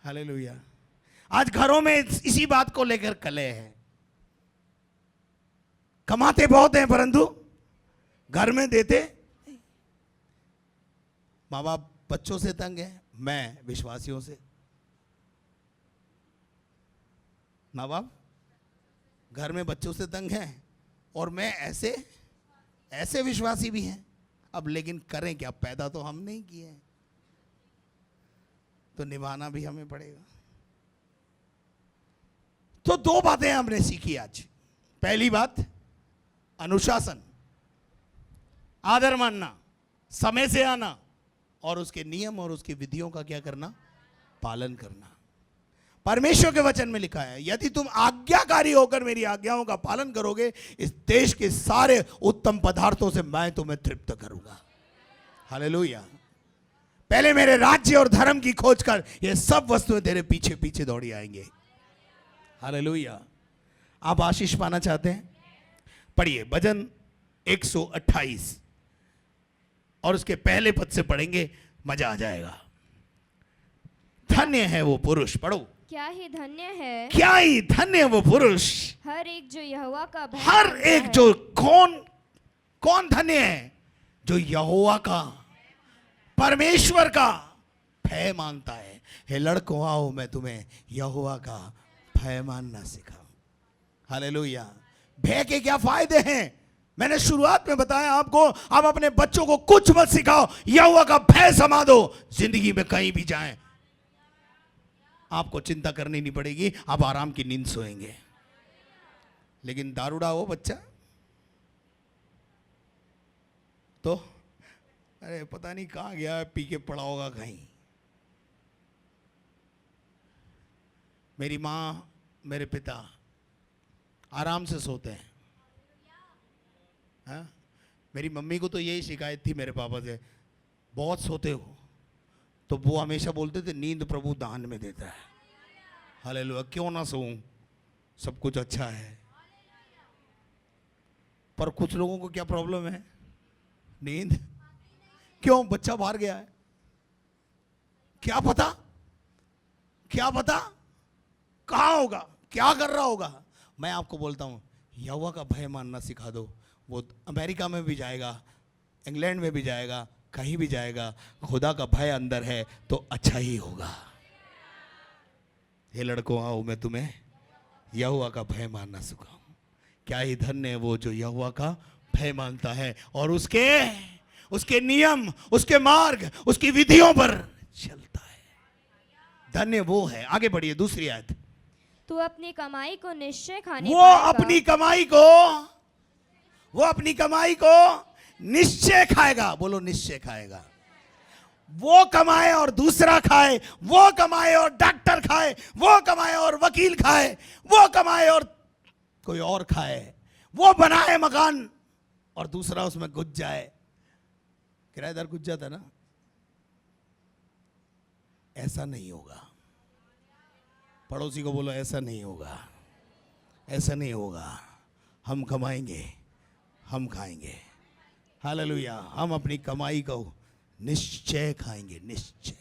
हालेलुया। आज घरों में इसी बात को लेकर कलह है। कमाते बहुत हैं परंतु घर में देते। माँ बाप बच्चों से तंग है, मैं विश्वासियों से। माँ बाप घर में बच्चों से तंग है और मैं ऐसे विश्वासी भी हैं। अब लेकिन करें क्या? पैदा तो हम नहीं किए, तो निभाना भी हमें पड़ेगा। तो 2 बातें हमने सीखी आज। पहली बात अनुशासन, आदर मानना, समय से आना, और उसके नियम और उसकी विधियों का क्या करना? पालन करना। परमेश्वर के वचन में लिखा है, यदि तुम आज्ञाकारी होकर मेरी आज्ञाओं का पालन करोगे, इस देश के सारे उत्तम पदार्थों से मैं तुम्हें तृप्त करूंगा। हालेलुया। पहले मेरे राज्य और धर्म की खोज कर, ये सब वस्तुएं तेरे पीछे पीछे दौड़ी आएंगे। हालेलुया। आप आशीष पाना चाहते हैं? पढ़िए भजन 128 और उसके पहले पद से पढ़ेंगे, मजा आ जाएगा। धन्य है वो पुरुष, पढ़ो। क्या ही धन्य है, क्या ही धन्य है वो पुरुष, हर एक जो यहोवा का भय हर मानता एक है। जो कौन धन्य है? जो यहोवा का, परमेश्वर का भय मानता है। हे लड़कों आओ मैं तुम्हें यहोवा का भय मानना सिखाऊं। हालेलुया। भय के क्या फायदे हैं? मैंने शुरुआत में बताया आपको। आप अपने बच्चों को कुछ मत सिखाओ, यहोवा का भय समा दो। जिंदगी में कहीं भी जाएं आपको चिंता करनी नहीं पड़ेगी, आप आराम की नींद सोएंगे। लेकिन दारूड़ा हो बच्चा तो अरे पता नहीं कहां गया, पी के पड़ा होगा कहीं। मेरी माँ मेरे पिता आराम से सोते हैं। हाँ? मेरी मम्मी को तो यही शिकायत थी मेरे पापा से, बहुत सोते हो। तो वो हमेशा बोलते थे नींद प्रभु दान में देता है। हालेलुया। क्यों ना सोऊं, सब कुछ अच्छा है। पर कुछ लोगों को क्या प्रॉब्लम है? नींद। क्यों? बच्चा बाहर गया है, क्या पता कहां होगा, क्या कर रहा होगा। मैं आपको बोलता हूं, यहोवा का भय मानना सिखा दो। वो अमेरिका में भी जाएगा, इंग्लैंड में भी जाएगा, कहीं भी जाएगा, खुदा का भय अंदर है तो अच्छा ही होगा। हे लड़कों आओ मैं तुम्हें यहोवा का भय मानना सिखाऊं। क्या ही धन्य है वो जो यहोवा का भय मानता है और उसके नियम, उसके मार्ग, उसकी विधियों पर चलता है, धन्य वो है। आगे बढ़िए, दूसरी आयत। तू अपनी कमाई को निश्चय खाने वो पाएगा। अपनी कमाई को निश्चय खाएगा। बोलो निश्चय खाएगा। वो कमाए और दूसरा खाए, वो कमाए और डॉक्टर खाए, वो कमाए और वकील खाए, वो कमाए और कोई और खाए, वो बनाए मकान और दूसरा उसमें घुस जाए, किराएदार घुस जाता ना। ऐसा नहीं होगा। पड़ोसी को बोलो ऐसा नहीं होगा, ऐसा नहीं होगा। हम कमाएंगे, हम खाएंगे। हालेलुया। हम अपनी कमाई को निश्चय खाएंगे, निश्चय।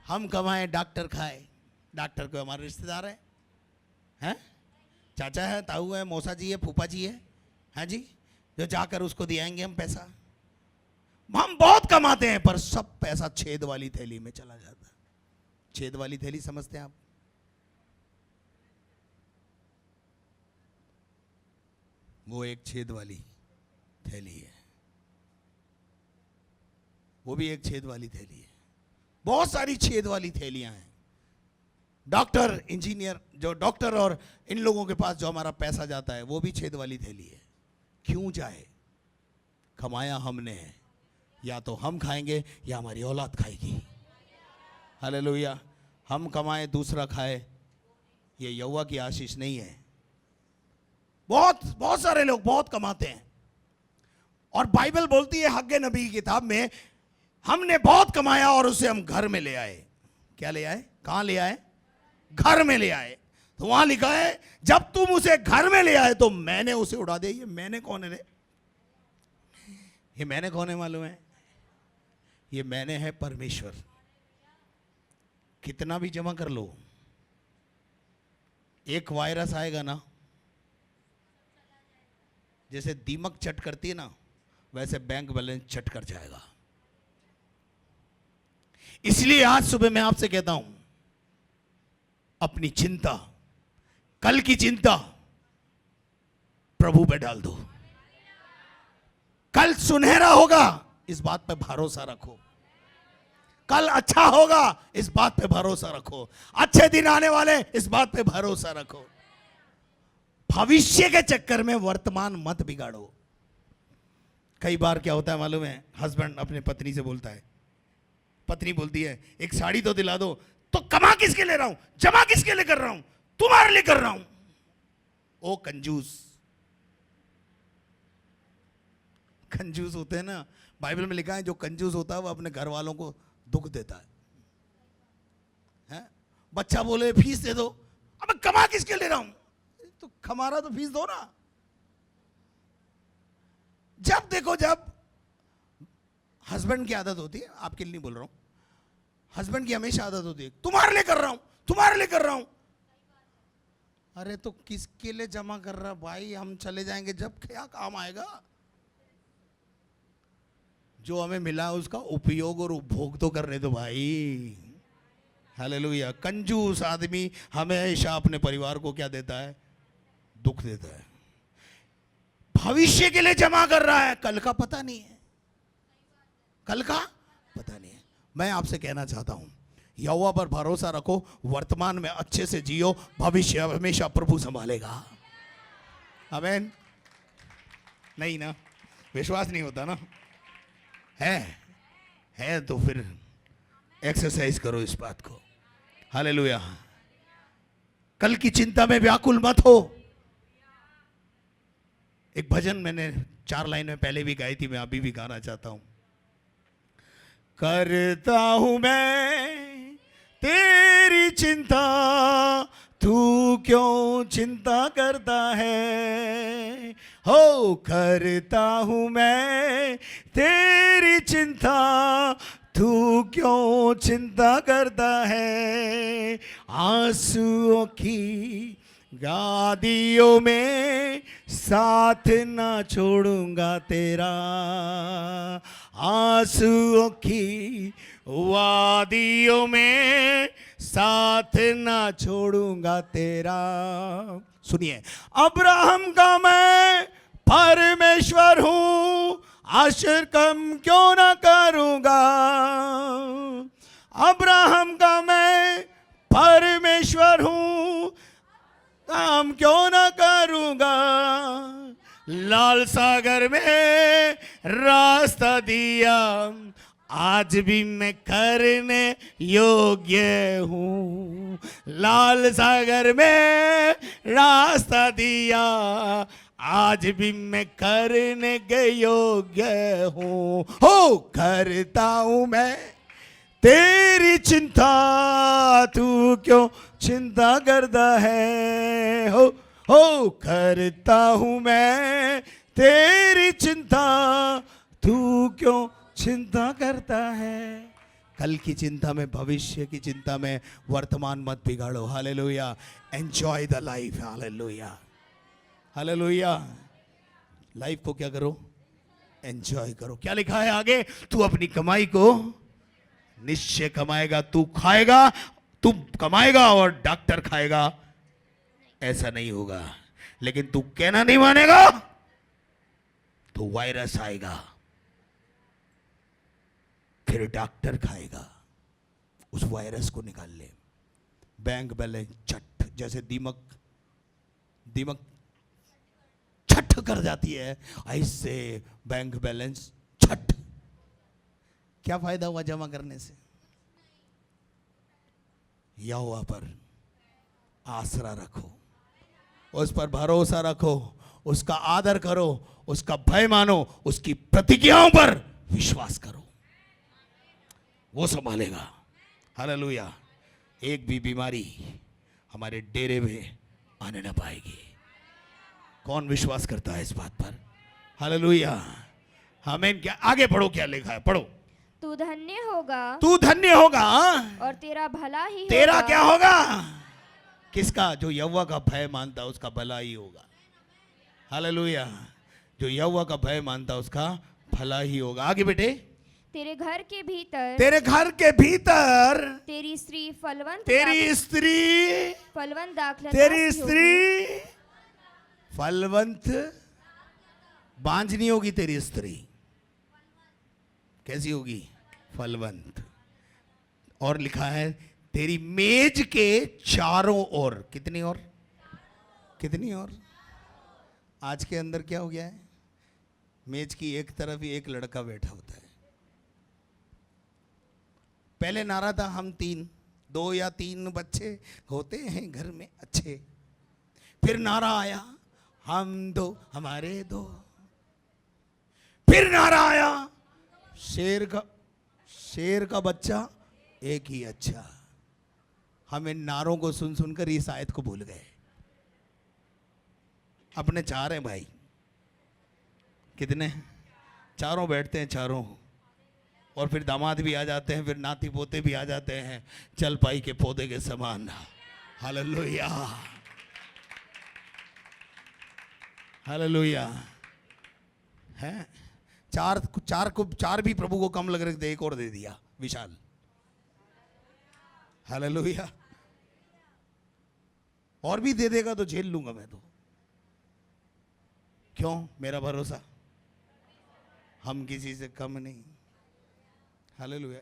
हम कमाए, डॉक्टर खाए। डॉक्टर को हमारे रिश्तेदार हैं? चाचा है, ताऊ है, मौसा जी है, फूफा जी है जी, जो जाकर उसको दियाएंगे हम पैसा। हम बहुत कमाते हैं पर सब पैसा छेद वाली थैली में चला जाता है। छेद वाली थैली समझते हैं आप? वो एक छेद वाली थैली है, वो भी एक छेद वाली थैली है। बहुत सारी छेद वाली थैलियां हैं। डॉक्टर, इंजीनियर, जो डॉक्टर और इन लोगों के पास जो हमारा पैसा जाता है वो भी छेद वाली थैली है। क्यों जाए? कमाया हमने है, या तो हम खाएंगे या हमारी औलाद खाएगी। हालेलुया। हम कमाए दूसरा खाए, ये यहोवा की आशीष नहीं है। बहुत सारे लोग बहुत कमाते हैं और बाइबल बोलती है हग्गे नबी की किताब में, हमने बहुत कमाया और उसे हम घर में ले आए। क्या ले आए? कहां ले आए? घर में ले आए। तो वहां लिखा है जब तुम उसे घर में ले आए तो मैंने उसे उड़ा दिया। ये मैंने कौन है रे? ये मैंने कौन है मालूम है? ये मैंने है परमेश्वर। कितना भी जमा कर लो, एक वायरस आएगा ना, जैसे दीमक चट करती है ना, वैसे बैंक बैलेंस चट कर जाएगा। इसलिए आज सुबह मैं आपसे कहता हूं, अपनी चिंता, कल की चिंता प्रभु पे डाल दो। कल सुनहरा होगा, इस बात पे भरोसा रखो। कल अच्छा होगा, इस बात पे भरोसा रखो। अच्छे दिन आने वाले, इस बात पे भरोसा रखो। भविष्य के चक्कर में वर्तमान मत बिगाड़ो। कई बार क्या होता है मालूम है? हस्बैंड अपने पत्नी से बोलता है, पत्नी बोलती है एक साड़ी तो दिला दो। तो कमा किसके ले रहा हूं, जमा किसके लिए कर रहा हूं? तुम्हारे लिए कर रहा हूं। ओ कंजूस। कंजूस होते हैं ना, बाइबल में लिखा है जो कंजूस होता है वो अपने घर वालों को दुख देता है? बच्चा बोले फीस दे दो, अब कमा किसके ले रहा हूं? तो कमा रहा तो फीस दो ना। जब देखो, जब हस्बैंड की आदत होती है, आपके लिए नहीं बोल रहा हूं, हस्बैंड की हमेशा आदत होती है तुम्हारे लिए कर रहा हूं, तुम्हारे लिए कर रहा हूं। अरे तो किसके लिए जमा कर रहा भाई? हम चले जाएंगे जब, क्या काम आएगा? जो हमें मिला उसका उपयोग और उपभोग तो करने दो भाई। हालेलुया। कंजूस आदमी हमेशा अपने परिवार को क्या देता है? दुख देता है। भविष्य के लिए जमा कर रहा है, कल का पता नहीं है, कल का पता नहीं है। मैं आपसे कहना चाहता हूं, यहोवा पर भरोसा रखो, वर्तमान में अच्छे से जियो, भविष्य हमेशा प्रभु संभालेगा। आमीन। नहीं ना? विश्वास नहीं होता ना? है तो फिर एक्सरसाइज करो इस बात को। हालेलुया। कल की चिंता में व्याकुल मत हो। एक भजन मैंने 4 लाइन में पहले भी गाई थी, मैं अभी भी गाना चाहता हूं। करता हूं मैं तेरी चिंता, तू क्यों चिंता करता है? हो करता हूं मैं तेरी चिंता, तू क्यों चिंता करता है? आंसुओं की गादियों में साथ ना छोड़ूंगा तेरा, आंसुओं की वादियों में साथ ना छोड़ूंगा तेरा। सुनिए, अब्राहम का मैं परमेश्वर हूं, आश्चर्य कम क्यों ना करूंगा। अब्राहम का मैं परमेश्वर हूं, काम क्यों ना करूंगा। लाल सागर में रास्ता दिया, आज भी मैं करने योग्य हूं। लाल सागर में रास्ता दिया, आज भी मैं करने के योग्य हूं। हो करता हूं मैं तेरी चिंता, तू क्यों चिंता करता है। हो करता हूं मैं तेरी चिंता, तू क्यों चिंता करता है। कल की चिंता में, भविष्य की चिंता में वर्तमान मत बिगाड़ो। Hallelujah. Enjoy the life. Hallelujah, hallelujah. Life को क्या करो? एंजॉय करो। क्या लिखा है आगे? तू अपनी कमाई को निश्चय कमाएगा। तू खाएगा, तू कमाएगा और डॉक्टर खाएगा, ऐसा नहीं होगा। लेकिन तू कहना नहीं मानेगा तो वायरस आएगा, फिर डॉक्टर खाएगा, उस वायरस को निकाल ले। बैंक बैलेंस छठ, जैसे दीमक छठ कर जाती है, ऐसे बैंक बैलेंस छठ। क्या फायदा हुआ जमा करने से? यहोवा पर आसरा रखो, उस पर भरोसा रखो, उसका आदर करो, उसका भय मानो, उसकी प्रतिज्ञाओं पर विश्वास करो, वो संभालेगा। हालेलुया। एक भी बीमारी हमारे डेरे में आने ना पाएगी। कौन विश्वास करता है इस बात पर? हालेलुया। आमीन। क्या आगे पढ़ो, क्या लिखा है? पढ़ो। तू धन्य होगा, तू धन्य होगा और तेरा भला ही तेरा होगा। क्या होगा? किसका? जो यहोवा का भय मानता उसका भला ही होगा। हालेलुया। जो यहोवा का भय मानता उसका भला ही होगा। आगे बेटे। तेरे घर के भीतर, तेरे घर के भीतर तेरी स्त्री फलवंत तेरी दाखलता तेरी सी स्त्री होगी। फलवंत बांझ नहीं होगी। तेरी स्त्री कैसी होगी? फलवंत। और लिखा है तेरी मेज के चारों ओर। कितनी ओर? कितनी ओर? आज के अंदर क्या हो गया है? मेज की एक तरफ ही एक लड़का बैठा होता है। पहले नारा था हम 2 या 3 बच्चे होते हैं घर में अच्छे। फिर नारा आया हम 2 हमारे 2। फिर नारा आया शेर का बच्चा एक ही अच्छा। हम इन नारों को सुन सुनकर इस आयत को भूल गए। अपने 4 हैं भाई। कितने? चारों बैठते हैं, चारों। और फिर दामाद भी आ जाते हैं, फिर नाती पोते भी आ जाते हैं, चल पाई के पौधे के समान। Hallelujah, hallelujah. हैं? 4 भी प्रभु को कम लग रहे थे, एक और दे दिया विशाल। हालेलुया। और भी दे देगा तो झेल लूंगा मैं तो। क्यों? मेरा भरोसा, हम किसी से कम नहीं। हालेलुया।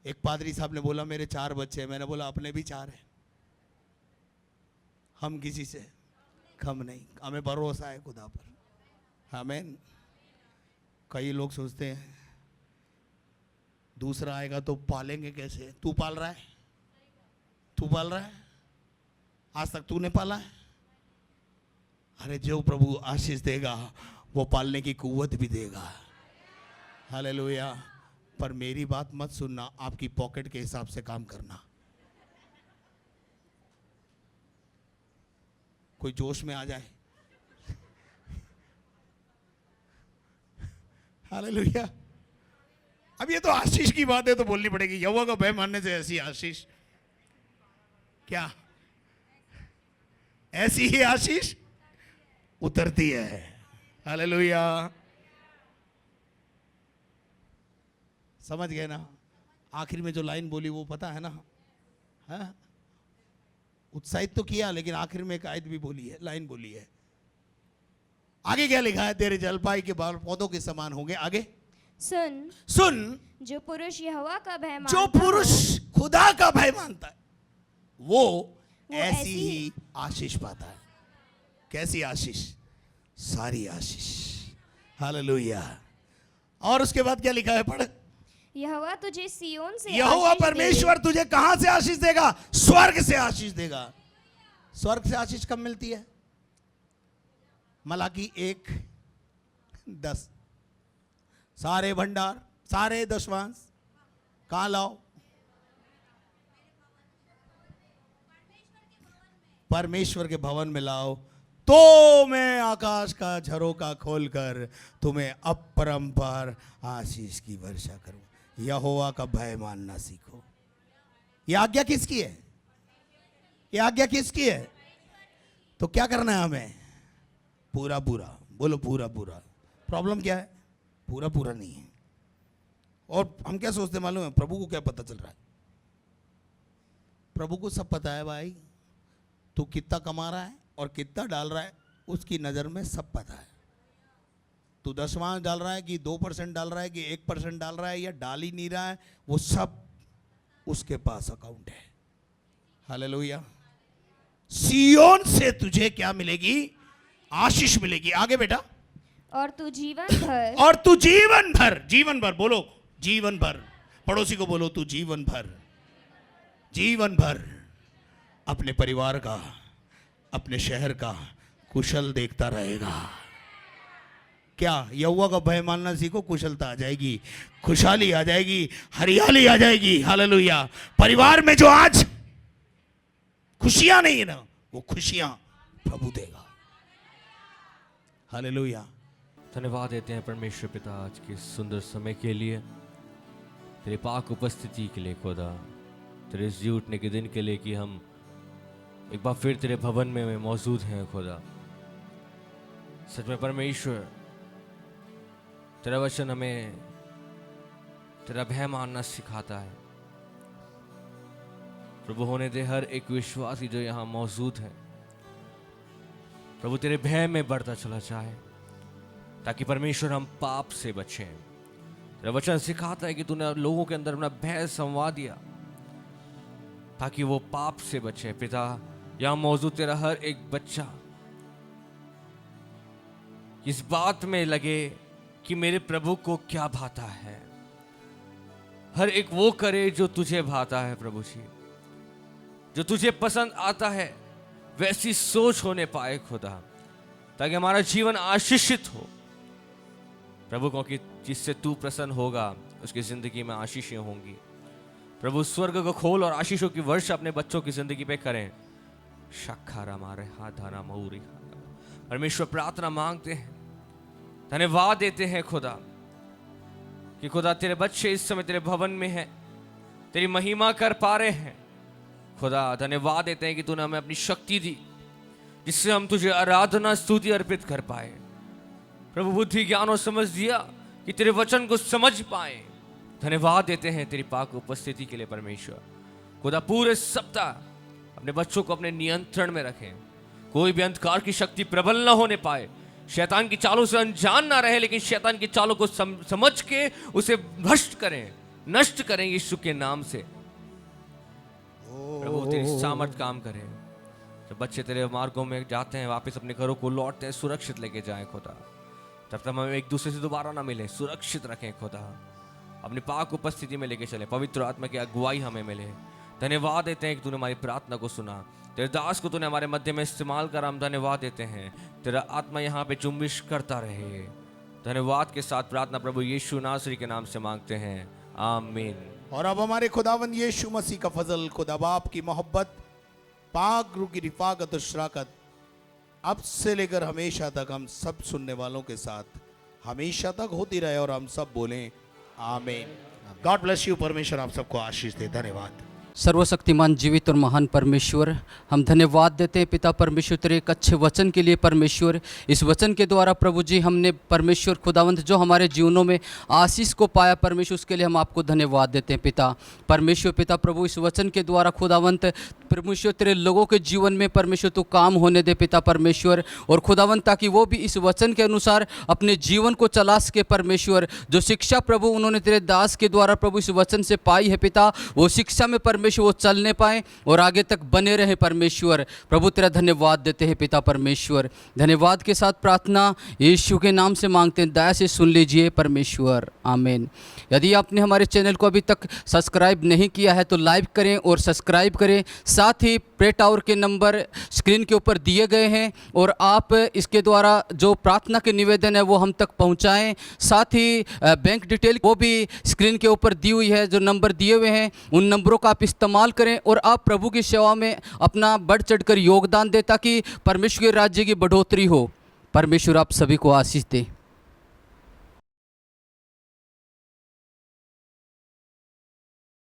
एक पादरी साहब ने बोला मेरे 4 बच्चे हैं। मैंने बोला अपने भी 4 हैं, हम किसी से कम नहीं। हमें भरोसा है खुदा पर। आमीन। कई लोग सोचते हैं दूसरा आएगा तो पालेंगे कैसे? तू पाल रहा है? तू पाल रहा है? आज तक तूने पाला है? अरे जो प्रभु आशीष देगा वो पालने की कुव्वत भी देगा। हालेलुया। पर मेरी बात मत सुनना, आपकी पॉकेट के हिसाब से काम करना। कोई जोश में आ जाए। हालेलुया। अब ये तो आशीष की बात है तो बोलनी पड़ेगी। यहोवा का भय मानने से ऐसी आशीष, क्या ऐसी ही आशीष उतरती है। हालेलुया। समझ गए ना? आखिर में जो लाइन बोली वो पता है ना? हाँ? उत्साहित तो किया, लेकिन आखिर में एक आयत भी बोली है, लाइन बोली है। आगे क्या लिखा है? तेरे जलपाई के बाल पौधों के समान होंगे। आगे सुन, सुन, जो पुरुष यहोवा का भय जो मानता पुरुष हो, खुदा का भय मानता है वो ऐसी ऐसी ही आशीष पाता है। कैसी आशीष? सारी आशीष। हालेलुया। और उसके बाद क्या लिखा है? पढ़। यहोवा तुझे सिय्योन से यहोवा आशीष परमेश्वर तुझे कहां से आशीष देगा? स्वर्ग से आशीष देगा। स्वर्ग से आशीष कब मिलती है? मलाकी 1:10। सारे भंडार, सारे दशवांश कहां लाओ? परमेश्वर के भवन में लाओ, तो मैं आकाश का झरोका खोलकर तुम्हें अपरंपार आशीष की वर्षा करूं। यहोवा का भय मानना सीखो। यह आज्ञा किसकी है? यह आज्ञा किसकी है? तो क्या करना है हमें? पूरा पूरा। बोलो पूरा पूरा। प्रॉब्लम क्या है? पूरा पूरा नहीं है। और हम क्या सोचते मालूम है? प्रभु को क्या पता चल रहा है? प्रभु को सब पता है भाई। तू कितना कमा रहा है और कितना डाल रहा है, उसकी नज़र में सब पता है। तू 10वां डाल रहा है कि 2% डाल रहा है कि 1% डाल रहा है या डाल ही नहीं रहा है, वो सब उसके पास अकाउंट है। हालेलुया। सिय्योन से तुझे क्या मिलेगी? आशीष मिलेगी। आगे बेटा। और तू जीवन भर और तू जीवन भर, जीवन भर बोलो, जीवन भर। पड़ोसी को बोलो, तू जीवन भर, जीवन भर अपने परिवार का, अपने शहर का कुशल देखता रहेगा। क्या? यहोवा का भय मानना सीखो, कुशलता आ जाएगी, खुशहाली आ जाएगी, हरियाली आ जाएगी। हालेलुया। परिवार में जो आज खुशियां नहीं है ना, वो खुशियां प्रभु देगा। हालेलुया। धन्यवाद देते हैं परमेश्वर पिता आज के सुंदर समय के लिए, तेरे पाक उपस्थिति के लिए खुदा, तेरे जी उठने के दिन के लिए कि हम एक बार फिर तेरे भवन में मौजूद हैं खुदा। सच में परमेश्वर, तेरा वचन हमें तेरा भय मानना सिखाता है। प्रभु होने दे हर एक विश्वासी जो यहाँ मौजूद है, प्रभु तेरे भय में बढ़ता चला जाए, ताकि परमेश्वर हम पाप से बचें। तेरा वचन सिखाता है कि तूने लोगों के अंदर अपना भय संवार दिया ताकि वो पाप से बचे। पिता, यहाँ मौजूद तेरा हर एक बच्चा इस बात में लगे कि मेरे प्रभु को क्या भाता है, हर एक वो करे जो तुझे भाता है प्रभु जी, जो तुझे पसंद आता है वैसी सोच होने पाए खुदा, ताकि हमारा जीवन आशीषित हो प्रभु, क्योंकि जिससे तू प्रसन्न होगा उसकी जिंदगी में आशीषें होंगी। प्रभु स्वर्ग को खोल और आशीषों की वर्षा अपने बच्चों की जिंदगी पे करें। शक्खारा मारे हाथाना मऊरी। परमेश्वर प्रार्थना मांगते हैं, धन्यवाद देते हैं खुदा कि खुदा तेरे बच्चे इस समय तेरे भवन में हैं, तेरी महिमा कर पा रहे हैं। खुदा धन्यवाद देते हैं कि तूने हमें अपनी शक्ति दी जिससे हम तुझे आराधना स्तुति अर्पित कर पाए। प्रभु बुद्धि ज्ञान और समझ दिया कि तेरे वचन को समझ पाए। धन्यवाद देते हैं तेरी पाक उपस्थिति के लिए परमेश्वर। खुदा पूरे सप्ताह अपने बच्चों को अपने नियंत्रण में रखें, कोई भी अंधकार की शक्ति प्रबल न होने पाए, शैतान की चालों से अनजान ना रहे, लेकिन शैतान की चालों को समझ के उसे भ्रष्ट करें, नष्ट करें यीशु के नाम से। प्रभु तेरी सामर्थ काम करे। जब बच्चे तेरे मार्गों में जाते हैं, वापस अपने घरों को लौटते हैं, सुरक्षित लेके जाएं खुदा। तब तक हम एक दूसरे से दोबारा ना मिले, सुरक्षित रखें खुदा, अपनी पाक उपस्थिति में लेके चले, पवित्र आत्मा की अगुवाई हमें मिले। धन्यवाद देते हैं कि तूने हमारी प्रार्थना को सुना, तेरे दास को तूने हमारे मध्य में इस्तेमाल करा। हम धन्यवाद देते हैं, तेरा आत्मा यहाँ पे जुम्बिश करता रहे। धन्यवाद के साथ प्रार्थना प्रभु यीशु नासरी के नाम से मांगते हैं, आमीन। और अब हमारे खुदावन यीशु मसीह का फजल, खुदा बाप की मोहब्बत, पाक रूह की रिफाकत और शराकत अब से लेकर हमेशा तक हम सब सुनने वालों के साथ हमेशा तक होती रहे। और हम सब बोलें आमीन। God bless you. परमेश्वर आप सबको आशीष दे। धन्यवाद। सर्वशक्तिमान जीवित और महान परमेश्वर, हम धन्यवाद देते हैं पिता परमेश्वर तेरे एक अच्छे वचन के लिए परमेश्वर। इस वचन के द्वारा प्रभु जी हमने परमेश्वर खुदावंत जो हमारे जीवनों में आशीष को पाया परमेश्वर, उसके लिए हम आपको धन्यवाद देते हैं पिता परमेश्वर। पिता प्रभु इस वचन के द्वारा खुदावंत परमेश्वर तेरे लोगों के जीवन में परमेश्वर तू काम होने दे पिता परमेश्वर, और खुदावंत ताकि वो भी इस वचन के अनुसार अपने जीवन को चला सके परमेश्वर। जो शिक्षा प्रभु उन्होंने तेरे दास के द्वारा प्रभु इस वचन से पाई है पिता, वो शिक्षा में परमेश्वर वो चलने पाए और आगे तक बने रहे परमेश्वर। प्रभु तेरा धन्यवाद देते हैं पिता परमेश्वर। धन्यवाद के साथ प्रार्थना यीशु के नाम से मांगते हैं, दया से सुन लीजिए परमेश्वर, आमीन। यदि आपने हमारे चैनल को अभी तक सब्सक्राइब नहीं किया है तो लाइक करें और सब्सक्राइब करें। साथ ही प्रे टावर के नंबर स्क्रीन के ऊपर दिए गए हैं और आप इसके द्वारा जो प्रार्थना के निवेदन है वो हम तक पहुंचाएं। साथ ही बैंक डिटेल वो भी स्क्रीन के ऊपर दी हुई है, जो नंबर दिए हुए हैं उन नंबरों का आप इस्तेमाल करें और आप प्रभु की सेवा में अपना बढ़ चढ़कर योगदान दें ताकि परमेश्वर के राज्य की बढ़ोतरी हो। परमेश्वर आप सभी को आशीष दे।